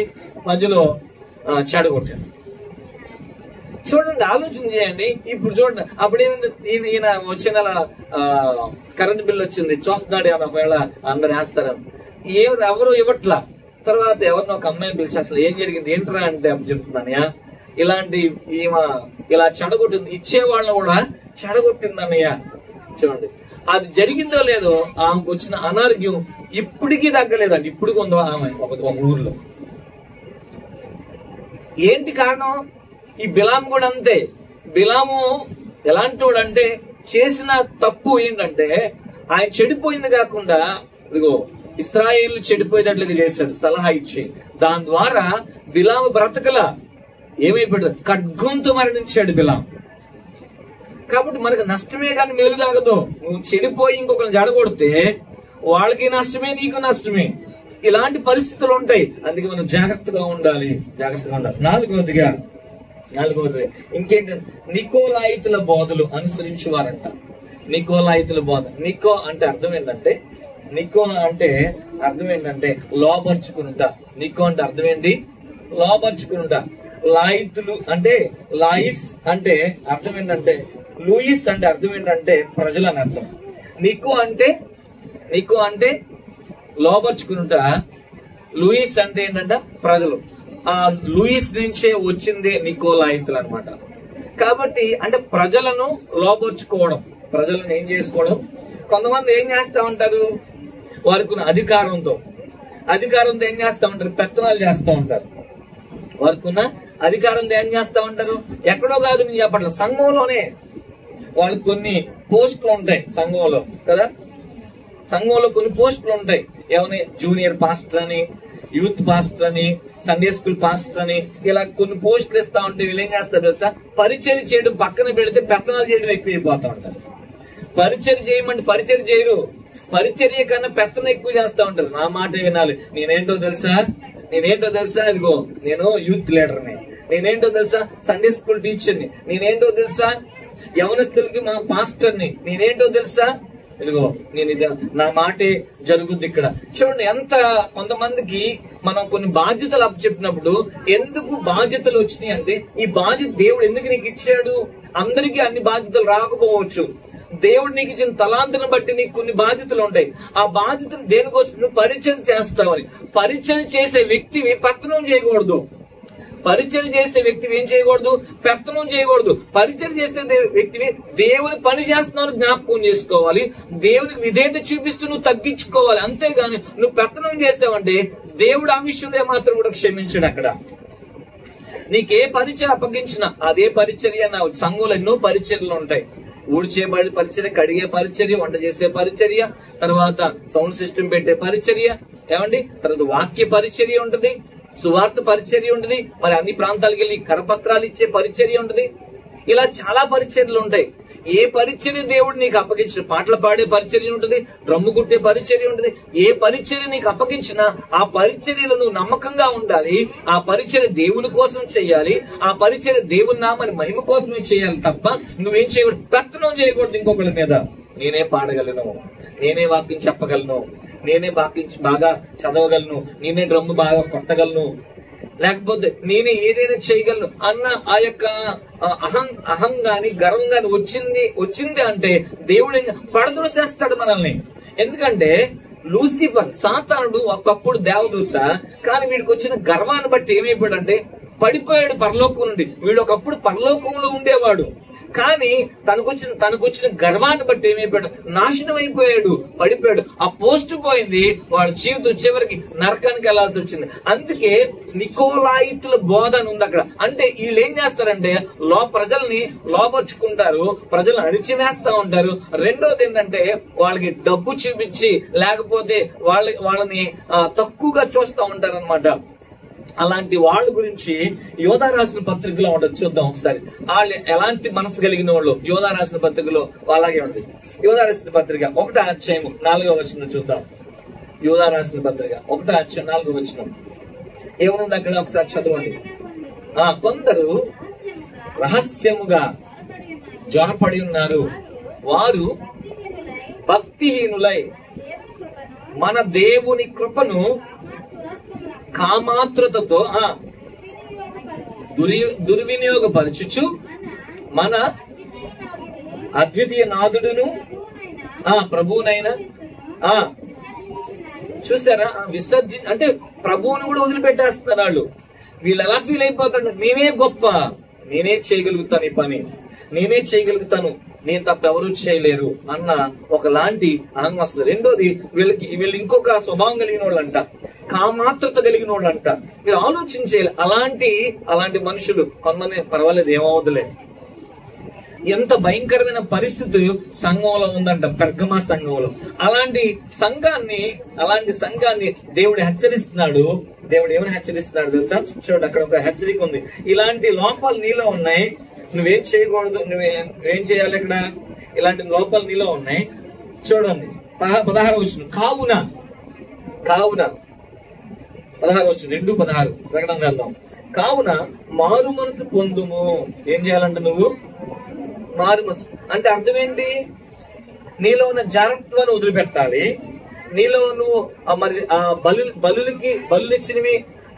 మధ్యలో చెడగొట్టాను. చూడండి, ఆలోచన చేయండి. ఇప్పుడు చూడండి, అప్పుడు ఏమైంది? ఈయన వచ్చే నెల కరెంట్ బిల్ వచ్చింది, చూస్తున్నాడు. ఏమన్నా ఒకవేళ అందరు వేస్తారని ఎవరు ఇవ్వట్లా. తర్వాత ఎవరినో ఒక అమ్మాయిని పిలిచి, అసలు ఏం జరిగింది ఏంట్రా అంటే అప్పుడు చెప్తున్నానయ్యా, ఇలాంటి ఈమె ఇలా చెడగొట్టింది, ఇచ్చే వాళ్ళని కూడా చెడగొట్టిందన్నయ్యా. చూడండి, అది జరిగిందో లేదో ఆమెకు వచ్చిన అనారోగ్యం ఇప్పటికీ తగ్గలేదండి. ఇప్పుడు ఉందో ఆమె ఒక ఊర్లో. ఏంటి కారణం? ఈ బిలాము కూడా అంతే. బిలాము ఎలాంటి వాడు అంటే, చేసిన తప్పు ఏంటంటే, ఆయన చెడిపోయింది కాకుండా ఇదిగో ఇశ్రాయేలు చెడిపోయేటట్లుగా చేశాడు సలహా ఇచ్చి. దాని ద్వారా బిలాము బ్రతకలా, ఏమైపోయాడు? ఖడ్గంతో మరణించాడు బిలాము. కాబట్టి మనకు నష్టమే కానీ మేలు కలగదు. నువ్వు చెడిపోయి ఇంకొకరిని జడగొడితే వాళ్ళకి నష్టమే, నీకు నష్టమే. ఇలాంటి పరిస్థితులు ఉంటాయి. అందుకే మనం జాగ్రత్తగా ఉండాలి. నాలుగవది ఇంకేంటంటే, నికోలాయితుల బోధలు అనుసరించేవారంట. నికోలాయితుల బోధ. నికో అంటే అర్థం ఏంటంటే లోపరుచుకుంటా. నికో అంటే అర్థం ఏంటి? లోపరుచుకుంటా. లాయితులు అంటే, లాయిస్ అంటే అర్థం ఏంటంటే, లూయిస్ అంటే అర్థం ఏంటంటే ప్రజలు అని అర్థం. నికో అంటే లోపరుచుకుంటా. లూయిస్ అంటే ఏంటంటే ప్రజలు. ఆ లూయిస్ నుంచే వచ్చిందే నికోలాయితులు అనమాట. కాబట్టి అంటే ప్రజలను లోపరుచుకోవడం, ప్రజలను ఏం చేసుకోవడం. కొంతమంది ఏం చేస్తా ఉంటారు? వారికి అధికారంతో ఏం చేస్తా ఉంటారు? పెత్తనాలు చేస్తూ ఉంటారు. వారికి ఉన్న అధికారంతో ఏం చేస్తా ఉంటారు? ఎక్కడో కాదు, నేను చెప్పట్లేదు, సంఘంలోనే వాళ్ళకి కొన్ని పోస్టులు ఉంటాయి. సంఘంలో కదా, సంఘంలో కొన్ని పోస్టులు ఉంటాయి. ఏమని? జూనియర్ పాస్టర్ అని, యూత్ పాస్టర్ అని, సండే స్కూల్ పాస్టర్ అని, ఇలా కొన్ని పోస్టులు ఇస్తా ఉంటే వీళ్ళు ఏం చేస్తారు తెలుసా? పరిచర్య చేయడం పక్కన పెడితే పెత్తనాలు చేయడం ఎక్కువైపోతా ఉంటారు. పరిచర్య చేయమంటే పరిచర్య చేయరు. పరిచర్య కన్నా పెత్తనం ఎక్కువ చేస్తా ఉంటారు. నా మాట వినాలి. నేనేంటో తెలుసా? ఇదిగో నేను యూత్ లీడర్ని. నేనేంటో తెలుసా? సండే స్కూల్ టీచర్ని. నేనేంటో తెలుసా? యవనస్తులకి మా పాస్టర్ని. నేనేంటో తెలుసా? ఇదిగో నేను నా మాటే జరుగుద్ది ఇక్కడ. చూడండి, ఎంత కొంతమందికి మనం కొన్ని బాధ్యతలు అప్పచెప్పినప్పుడు ఎందుకు బాధ్యతలు వచ్చినాయి అంటే, ఈ బాధ్యత దేవుడు ఎందుకు నీకు ఇచ్చాడు? అందరికీ అన్ని బాధ్యతలు రాకపోవచ్చు. దేవుడు నీకు ఇచ్చిన తలాంతులను బట్టి నీకు కొన్ని బాధ్యతలు ఉంటాయి. ఆ బాధ్యతను దేనికోసం? నువ్వు పరిచయం చేస్తావని. పరిచయం చేసే వ్యక్తివి పెత్తనం చేయకూడదు. పరిచయం చేసే వ్యక్తివి ఏం చేయకూడదు? పెత్తనం చేయకూడదు. పరిచయం చేసే వ్యక్తివి దేవుని పని చేస్తున్నావు జ్ఞాపకం చేసుకోవాలి. దేవునికి విధేయత చూపిస్తూ నువ్వు తగ్గించుకోవాలి. అంతేగాని నువ్వు పెత్తనం చేస్తావంటే దేవుడు ఆ విషయంలో మాత్రం కూడా క్షమించాడు. అక్కడ నీకే పరిచయం అప్పగించిన అదే పరిచర్య. నా సంఘంలో ఎన్నో పరిచర్యలు ఉంటాయి. ఊడ్చేబడి పరిచర్య, కడిగే పరిచర్య, వంట చేసే పరిచర్య, తర్వాత సౌండ్ సిస్టమ్ పెట్టే పరిచర్య, తర్వాత వాక్య పరిచర్య ఉంటది, సువార్త పరిచర్య ఉంటది, మరి అన్ని ప్రాంతాలకు వెళ్ళి కరపత్రాలు ఇచ్చే పరిచర్య ఉంటది. ఇలా చాలా పరిచర్యలు ఉంటాయి. ఏ పరిచర్య దేవుడు నీకు అప్పగించిన, పాటలు పాడే పరిచర్య ఉంటుంది, డ్రమ్ము కుట్టే పరిచర్య ఉంటుంది, ఏ పరిచర్య నీకు అప్పగించినా ఆ పరిచర్యలో నువ్వు నమ్మకంగా ఉండాలి. ఆ పరిచర్య దేవుని కోసం చేయాలి, ఆ పరిచర్య దేవుని నామని మహిమ కోసమే చేయాలి తప్ప నువ్వేం చేయకూడదు, పెత్తనం చేయకూడదు ఇంకొకరి మీద. నేనే పాడగలను, నేనే వాక్యం చెప్పగలను, నేనే వాక్యం బాగా చదవగలను, నేనే డ్రమ్ము బాగా కొట్టగలను, లేకపోతే నేనే ఏదైనా చేయగలను అన్న ఆ యొక్క అహం గాని గర్వం గాని వచ్చింది అంటే దేవుడు పడదోసేస్తాడు మనల్ని. ఎందుకంటే లూసిఫర్ సాతానుడు ఒకప్పుడు దేవదూత, కానీ వీడికి వచ్చిన గర్వాన్ని బట్టి ఏమైపోయాడంటే పడిపోయాడు పరలోకం నుండి. వీడు ఒకప్పుడు పరలోకంలో ఉండేవాడు, కానీ తనకొచ్చిన గర్వాన్ని బట్టి ఏమైపోయాడు, నాశనం అయిపోయాడు, పడిపోయాడు. ఆ పోస్ట్ పోయింది, వాడి జీవితం చివరికి నరకానికి వెళ్లాల్సి వచ్చింది. అందుకే నికోలాయితుల బోధ అని ఉంది అక్కడ. అంటే వీళ్ళు ఏం చేస్తారంటే ప్రజల్ని లోపరుచుకుంటారు, ప్రజలను అణిచివేస్తా ఉంటారు. రెండోది ఏంటంటే వాళ్ళకి డబ్బు చూపించి లేకపోతే వాళ్ళని తక్కువగా చూస్తూ ఉంటారు అనమాట. అలాంటి వాళ్ళ గురించి యోధా రాసిన పత్రికలో ఉంటుంది, చూద్దాం ఒకసారి. వాళ్ళు ఎలాంటి మనసు కలిగిన వాళ్ళు యోధా రాసిన పత్రికలో అలాగే ఉంది. యోధా రాసిన పత్రిక 1వ అధ్యాయం 4వ వచనం చూద్దాం. యోధా రాసిన పత్రిక 1వ అధ్యాయం 4వ వచనం ఏమనుంది అక్కడ ఒకసారి చదవండి. కొందరు రహస్యముగా జొరపడి ఉన్నారు, వారు భక్తిహీనులై మన దేవుని కృపను కామాతృతతో దుర్వినియోగపరచుచు మన అద్వితీయ నాథుడును ప్రభువునైనా చూసారా అంటే ప్రభువుని కూడా వదిలిపెట్టేస్తున్నారు వీళ్ళు ఎలా ఫీల్ అయిపోతారు, నేనే గొప్ప, నేనే చేయగలుగుతాను ఈ పని, నేనే చేయగలుగుతాను, నేను తప్ప ఎవరు చేయలేరు అన్న ఒకలాంటి అహం వస్తుంది. రెండోది వీళ్ళు ఇంకొక స్వభావం కలిగిన వాళ్ళంట, కామాత్రత కలిగిన వాళ్ళంట. మీరు ఆలోచించేయాలి. అలాంటి మనుషులు కొంతమంది పర్వాలేదు ఏమవుతులే. ఎంత భయంకరమైన పరిస్థితి సంఘంలో ఉందంట, పెర్గమా సంఘంలో. అలాంటి సంఘాన్ని దేవుడు హెచ్చరిస్తున్నాడు. దేవుడు ఏమని హెచ్చరిస్తున్నాడు తెలుసా? చూడండి, అక్కడ ఒక హెచ్చరిక ఉంది. ఇలాంటి లోపాలు నీలో ఉన్నాయి, నువ్వేం చేయకూడదు, నువ్వేం చేయాలి. ఇక్కడ ఇలాంటి లోపాలు నీలో ఉన్నాయి. చూడండి 16వ వచనం, కావున 16వ వచనం 2:16 ప్రకటన గ్రంథం. కావున మారు మనసు పొందుము. ఏం చేయాలంట నువ్వు? మారు మనసు అంటే అర్థం ఏంటి? నీలో ఉన్న జాగ్రత్తను వదిలిపెట్టాలి. నీలో నువ్వు మరి బలులు ఇచ్చినవి,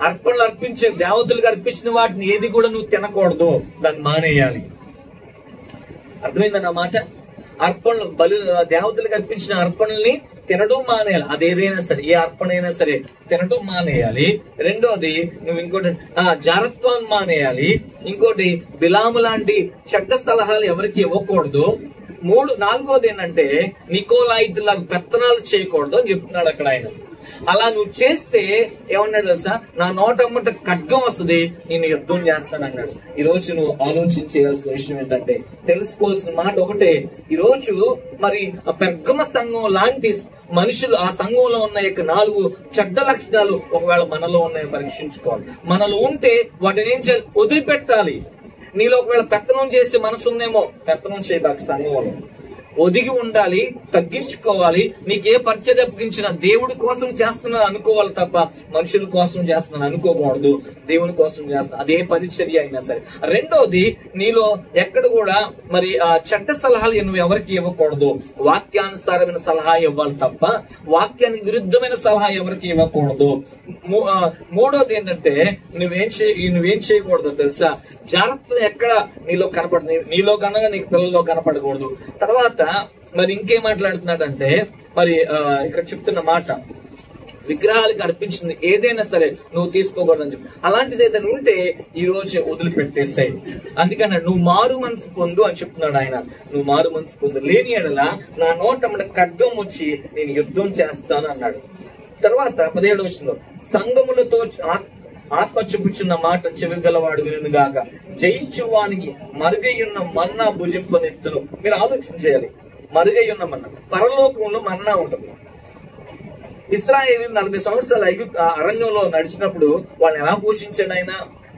అర్పణలు అర్పించే దేవతలకు అర్పించిన వాటిని ఏది కూడా నువ్వు తినకూడదు, దాన్ని మానేయాలి. అర్థమైందన్న మాట? దేవతలకు అర్పించిన అర్పణల్ని తినడం మానేయాలి. అదేదైనా సరే, ఏ అర్పణ అయినా సరే తినడం మానేయాలి. రెండోది నువ్వు ఇంకోటి జారత్వాన్ని మానేయాలి. ఇంకోటి బిలాము లాంటి చెడ్డ సలహాలు ఎవరికి ఇవ్వకూడదు. నాలుగోది ఏంటంటే నికోలాయితులాగా పెత్తనాలు చేయకూడదు అని చెప్తున్నాడు అక్కడ ఆయన. అలా నువ్వు చేస్తే ఏమన్నాడు తెలుసా? నా నోటమ్మట ఖడ్గం వస్తుంది, నేను యుద్ధం చేస్తాను అన్నాడు. ఈ రోజు నువ్వు ఆలోచించేయాల్సిన విషయం ఏంటంటే, తెలుసుకోవాల్సిన మాట ఒకటే. ఈ రోజు మరి ఆ పెర్గమ సంఘం లాంటి మనుషులు, ఆ సంఘంలో ఉన్న 4 చెడ్డ లక్షణాలు ఒకవేళ మనలో ఉన్నాయని పరీక్షించుకోవాలి. మనలో ఉంటే వాటిని ఏం చేయాలి? వదిలిపెట్టాలి. నీలో ఒకవేళ పెత్తనం చేసే మనసు ఉందేమో, పెత్తనం చేయబాక సంఘంలో ఒదిగి ఉండాలి, తగ్గించుకోవాలి. నీకే పరిచర్య అప్పగించిన దేవుడి కోసం చేస్తున్నాను అనుకోవాలి తప్ప మనుషుల కోసం చేస్తున్నాను అనుకోకూడదు. దేవుని కోసం చేస్తున్నా, అదే పరిచర్య అయినా సరే. రెండోది, నీలో ఎక్కడ కూడా మరి చెడ్డ సలహాలు నువ్వు ఎవరికి ఇవ్వకూడదు. వాక్యానుసారమైన సలహా ఇవ్వాలి తప్ప వాక్యానికి విరుద్ధమైన సలహా ఎవరికి ఇవ్వకూడదు. మూడోది ఏంటంటే నువ్వేం చేయకూడదు తెలుసా? జాగ్రత్త ఎక్కడ నీలో కనపడుతుంది, నీలో కన్నా నీకు పిల్లల్లో కనపడకూడదు. తర్వాత మరి ఇంకేం మాట్లాడుతున్నాడంటే, మరి ఇక్కడ చెప్తున్న మాట, విగ్రహాలకు అర్పించింది ఏదైనా సరే నువ్వు తీసుకోకూడదని చెప్పి. అలాంటిది ఏదైనా ఉంటే ఈ రోజు వదిలిపెట్టేస్తాయి. అందుకని నువ్వు మారు మనసు పొందు అని చెప్తున్నాడు ఆయన. నువ్వు మారు మనసు పొందు, లేని ఎడల నా నోటమ్మట ఖడ్గం వచ్చి నేను యుద్ధం చేస్తాను అన్నాడు. తర్వాత 17వ వచనంలో, సంఘములతో ఆత్మ చూపుచున్న మాట చెవిగలవాడు వినుగాక, జయించువానికి మరుగయ్యున్న మన్నా భుజింపనెత్తును. మీరు ఆలోచించేయాలి. మరుగయ్యున్న మన్నా, పరలోకంలో మన్నా ఉంటుంది. ఇశ్రాయేలు 40 సంవత్సరాలు అరణ్యంలో నడిచినప్పుడు వాళ్ళని ఎలా పోషించాడు ఆయన?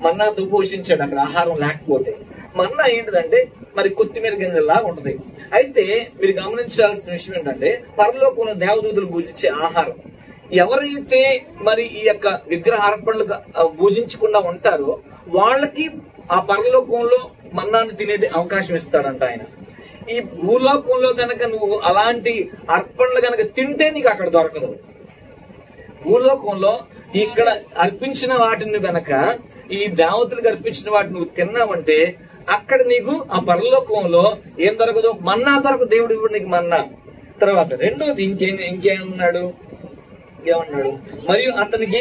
మన్నాతో పోషించాడు, అక్కడ ఆహారం లేకపోతే. మన్నా ఏంటిదంటే మరి కొత్తిమీర గింజలా ఉంటది. అయితే మీరు గమనించాల్సిన విషయం ఏంటంటే పరలోకంలో దేవదూతలు పూజించే ఆహారం, ఎవరైతే మరి ఈ యొక్క విగ్రహ అర్పణలు పూజించకుండా ఉంటారో వాళ్ళకి ఆ పరలోకంలో మన్నాన్ని తినేది అవకాశం ఇస్తాడంట ఆయన. ఈ భూలోకంలో గనక నువ్వు అలాంటి అర్పణలు గనక తింటే నీకు అక్కడ దొరకదు. భూలోకంలో ఇక్కడ అర్పించిన వాటిని గనక, ఈ దేవతలకు అర్పించిన వాటిని నువ్వు తిన్నావంటే అక్కడ నీకు ఆ పరలోకంలో ఏం దొరకదు, మన్నా దొరకదు. దేవుడు ఇప్పుడు నీకు మన్నా. తర్వాత రెండోది ఇంకేమన్నాడు, మరియు అతనికి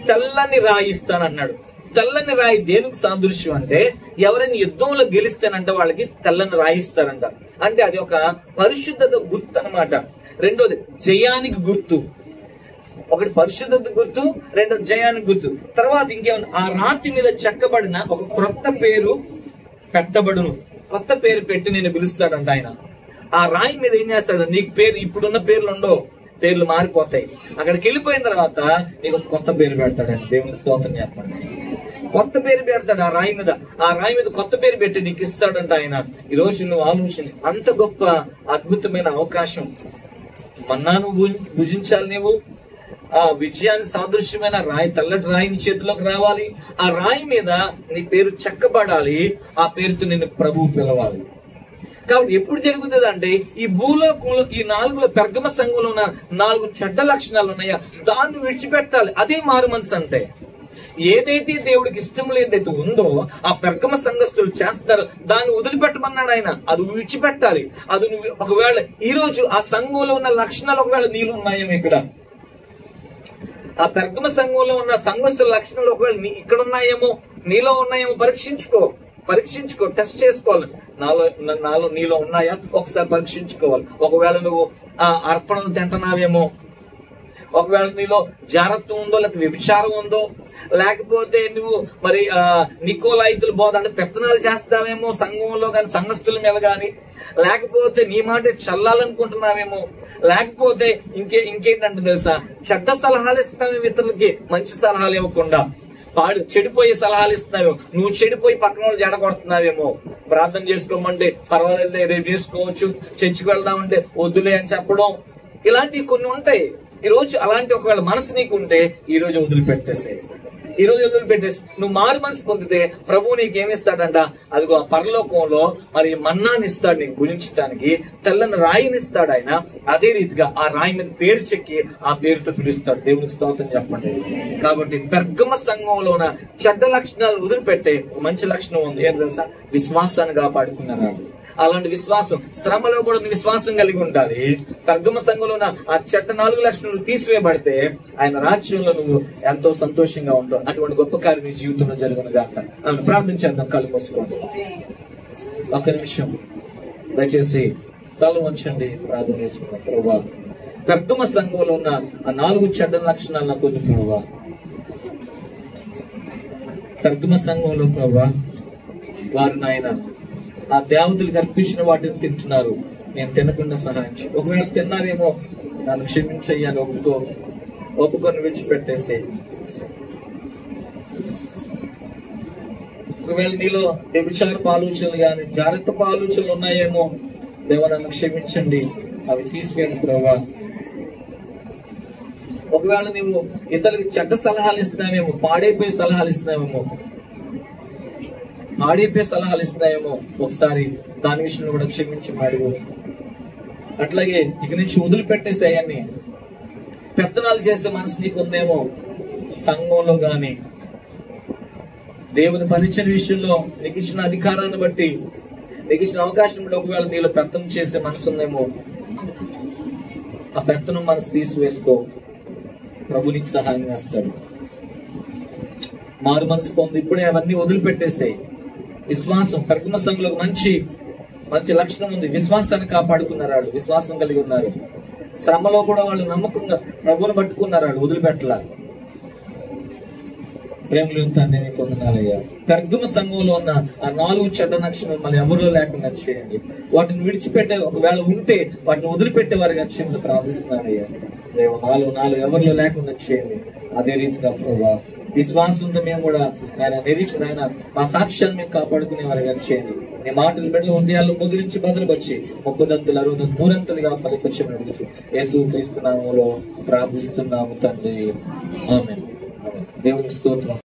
తెల్లని రాయి ఇస్తానన్నాడు. తెల్లని రాయి దేనికి సాదృశ్యం అంటే ఎవరైనా యుద్ధంలో గెలిస్తేనంట వాళ్ళకి తెల్లని రాయి ఇస్తారంట. అంటే అది ఒక పరిశుద్ధత గుర్తు అన్నమాట. రెండోది జయానికి గుర్తు. ఒకటి పరిశుద్ధత గుర్తు, రెండోది జయానికి గుర్తు. తర్వాత ఇంకేమన్నా, ఆ రాతి మీద చెక్కబడిన ఒక క్రొత్త పేరు పెట్టబడును. కొత్త పేరు పెట్టి నేను పిలుస్తాడంట ఆయన. ఆ రాయి మీద ఏం చేస్తాడు, నీకు పేరు ఇప్పుడున్న పేర్లు ఉండవు, పేర్లు మారిపోతాయి. అక్కడికి వెళ్ళిపోయిన తర్వాత నీకు కొత్త పేరు పెడతాడు. దేవునికి స్తోత్రం చెప్పండి. కొత్త పేరు పెడతాడు ఆ రాయి మీద. ఆ రాయి మీద కొత్త పేరు పెట్టి నీకు ఇస్తాడంట ఆయన. ఈ రోజు నువ్వు ఆలోచించి, అంత గొప్ప అద్భుతమైన అవకాశం. మన్నాను భుజించాలి నువ్వు. ఆ విజయానికి సాదృశ్యమైన రాయి, తెల్లటి రాయిని చేతిలోకి రావాలి. ఆ రాయి మీద నీ పేరు చెక్కబడాలి. ఆ పేరుతో నిన్ను ప్రభువు పిలవాలి. కాబట్టి ఎప్పుడు జరుగుతుంది అంటే ఈ భూలోకంలో ఈ 4 పెర్గమ సంఘంలో ఉన్న 4 చెడ్డ లక్షణాలు ఉన్నాయా, దాన్ని విడిచిపెట్టాలి. అదే మారు మనసు అంటే. ఏదైతే దేవుడికి ఇష్టం లేదైతే ఉందో ఆ పెర్గమ సంఘస్థులు చేస్తారు, దాన్ని వదిలిపెట్టమన్నాడు ఆయన. అది విడిచిపెట్టాలి. అది నువ్వు ఒకవేళ ఈ రోజు ఆ సంఘంలో ఉన్న లక్షణాలు ఒకవేళ నీలో ఉన్నాయేమో, ఇక్కడ ఆ పెర్గమ సంఘంలో ఉన్న సంఘస్థుల లక్షణాలు ఒకవేళ ఇక్కడ ఉన్నాయేమో, నీలో ఉన్నాయేమో పరీక్షించుకో, టెస్ట్ చేసుకోవాలి. నాలో నీలో ఉన్నాయా ఒకసారి పరీక్షించుకోవాలి. ఒకవేళ నువ్వు ఆ అర్పణలు తింటున్నావేమో, ఒకవేళ నీలో జారత్వం ఉందో, లేకపోతే వ్యభిచారం ఉందో, లేకపోతే నువ్వు మరి నికోలాయితుల బోధ అంటే పెత్తనాలు చేస్తావేమో సంఘంలో కానీ, సంఘస్థుల మీద కానీ, లేకపోతే నీ మాట చల్లాలనుకుంటున్నావేమో, లేకపోతే ఇంకేంటంటే తెలుసా, చెడ్డ సలహాలు ఇస్తావేమో ఇతరులకి, మంచి సలహాలు ఇవ్వకుండా చెడిపోయే సలహాలు ఇస్తున్నావేమో, నువ్వు చెడిపోయి పక్కన వాళ్ళు జడగొడుతున్నావేమో. ప్రార్థన చేసుకోమంటే పర్వాలేదు రేపు చేసుకోవచ్చు, చర్చికి వెళ్దామంటే వద్దులే అని చెప్పడం, ఇలాంటివి కొన్ని ఉంటాయి. ఈ రోజు అలాంటి ఒకవేళ మనసు నీకు ఉంటే ఈ రోజు వదిలిపెట్టేసి నువ్వు మారు మనసు పొందితే ప్రభువు నీకేమిస్తాడంట, అదిగో ఆ పరలోకంలో మరి మన్నాన్ని ఇస్తాడు నీకు భుజించడానికి, తెల్లని రాయిని ఇస్తాడు ఆయన. అదే రీతిగా ఆ రాయి మీద పేరు చెక్కి ఆ పేరుతో పిలుస్తాడు. దేవునికి స్తోత్రం చెప్పండి. కాబట్టి పెర్గమ సంఘంలో ఉన్న చెడ్డ లక్షణాలు వదిలిపెట్టే మంచి లక్షణం ఉంది. ఏం తెలుసా, విశ్వాసాన్ని కాపాడుకున్నారు. అలాంటి విశ్వాసం, శ్రమలో కూడా విశ్వాసం కలిగి ఉండాలి. పెర్గమ సంఘంలో ఉన్న ఆ చెడ్డ 4 లక్షణాలు తీసివేయబడితే ఆయన రాజ్యంలో నువ్వు ఎంతో సంతోషంగా ఉంటావు. అటువంటి గొప్ప కార్యం నీ జీవితంలో జరుగును గాక. ప్రార్థించేద్దాం. కళ్ళు మూసుకోండి. ఒక నిమిషం దయచేసి తల వంచండి, ప్రార్థన చేసుకున్నాం. ప్రభువా, పెర్గమ సంఘంలో ఉన్న ఆ 4 చెడ్డ లక్షణాలు నాకు వద్దు ప్రభువా. పెర్గమ సంఘంలో ప్రభువా వారు నాయన ఆ దేవతలకు అర్పించిన వాటిని తింటున్నారు, నేను తినకుండా సహాయం చేయి. ఒకవేళ తిన్నారేమో నన్ను క్షమించయ్యాను, ఒప్పుకొని విడిచిపెట్టేసి. ఒకవేళ నీలో వ్యభిచారపు ఆలోచనలు కానీ జాగ్రత్తపు ఆలోచనలు ఉన్నాయేమో, దేవా నన్ను క్షమించండి, అవి తీసివేయండి ప్రభా. ఒకవేళ నీవు ఇతరులకు చెడ్డ సలహాలు ఇస్తున్నావేమో, పాడైపోయే సలహాలు ఇస్తున్నావేమో, ఒకసారి దాని విషయంలో కూడా క్షమించి అడుగు. అట్లాగే ఇక నుంచి వదిలిపెట్టేసేయన్ని. పెత్తనాలు చేసే మనసు నీకు ఉందేమో సంఘంలో గాని, దేవుని పరిచయ విషయంలో నీకు ఇచ్చిన అధికారాన్ని బట్టి, నీకు ఇచ్చిన అవకాశం బట్టి ఒకవేళ నీలో పెత్తనం చేసే మనసు ఉందేమో, ఆ పెత్తనం మనసు తీసివేసుకో. ప్రభు నీకు సహాయం చేస్తాడు. మారు మనసు పొంది ఇప్పుడే అవన్నీ వదిలిపెట్టేసాయి. విశ్వాసం, పెర్గమ సంఘంలో మంచి లక్షణం ఉంది. విశ్వాసాన్ని కాపాడుకున్నారు, విశ్వాసం కలిగి ఉన్నారు. శ్రమలో కూడా వాళ్ళు నమ్మకంగా ప్రభువును పట్టుకున్నారు, వదిలిపెట్టలా. ప్రేమలు తండ్రిని పొందనాలయ్యా. పెర్గమ సంఘంలో ఉన్న ఆ 4 చెడ్డ లక్షణాలు మళ్ళీ ఎవరిలో లేకుండా చేయండి. వాటిని విడిచిపెట్టే ఒకవేళ ఉంటే వాటిని వదిలిపెట్టే వారిగా క్షమించి ప్రార్థిస్తున్నారయ్యా. నాలో ఎవరిలో లేకుండా చేయండి. అదే రీతిగా ప్రభా విశ్వాసంతో మేము కూడా ఆయన నిరీక్షణ ఆయన మా సాక్ష్యాన్ని మేము కాపాడుకునే వారిగా చేయండి. నీ మాటలు బిడ్డలు హృదయాల్లో ముద్రించి భద్రపరిచి 30 60 100 ఫలించమని అడుగుతూ యేసు క్రీస్తు నామములో ప్రార్థిస్తున్నాము తండ్రి. ఆమేన్. దేవునికి స్తోత్రం.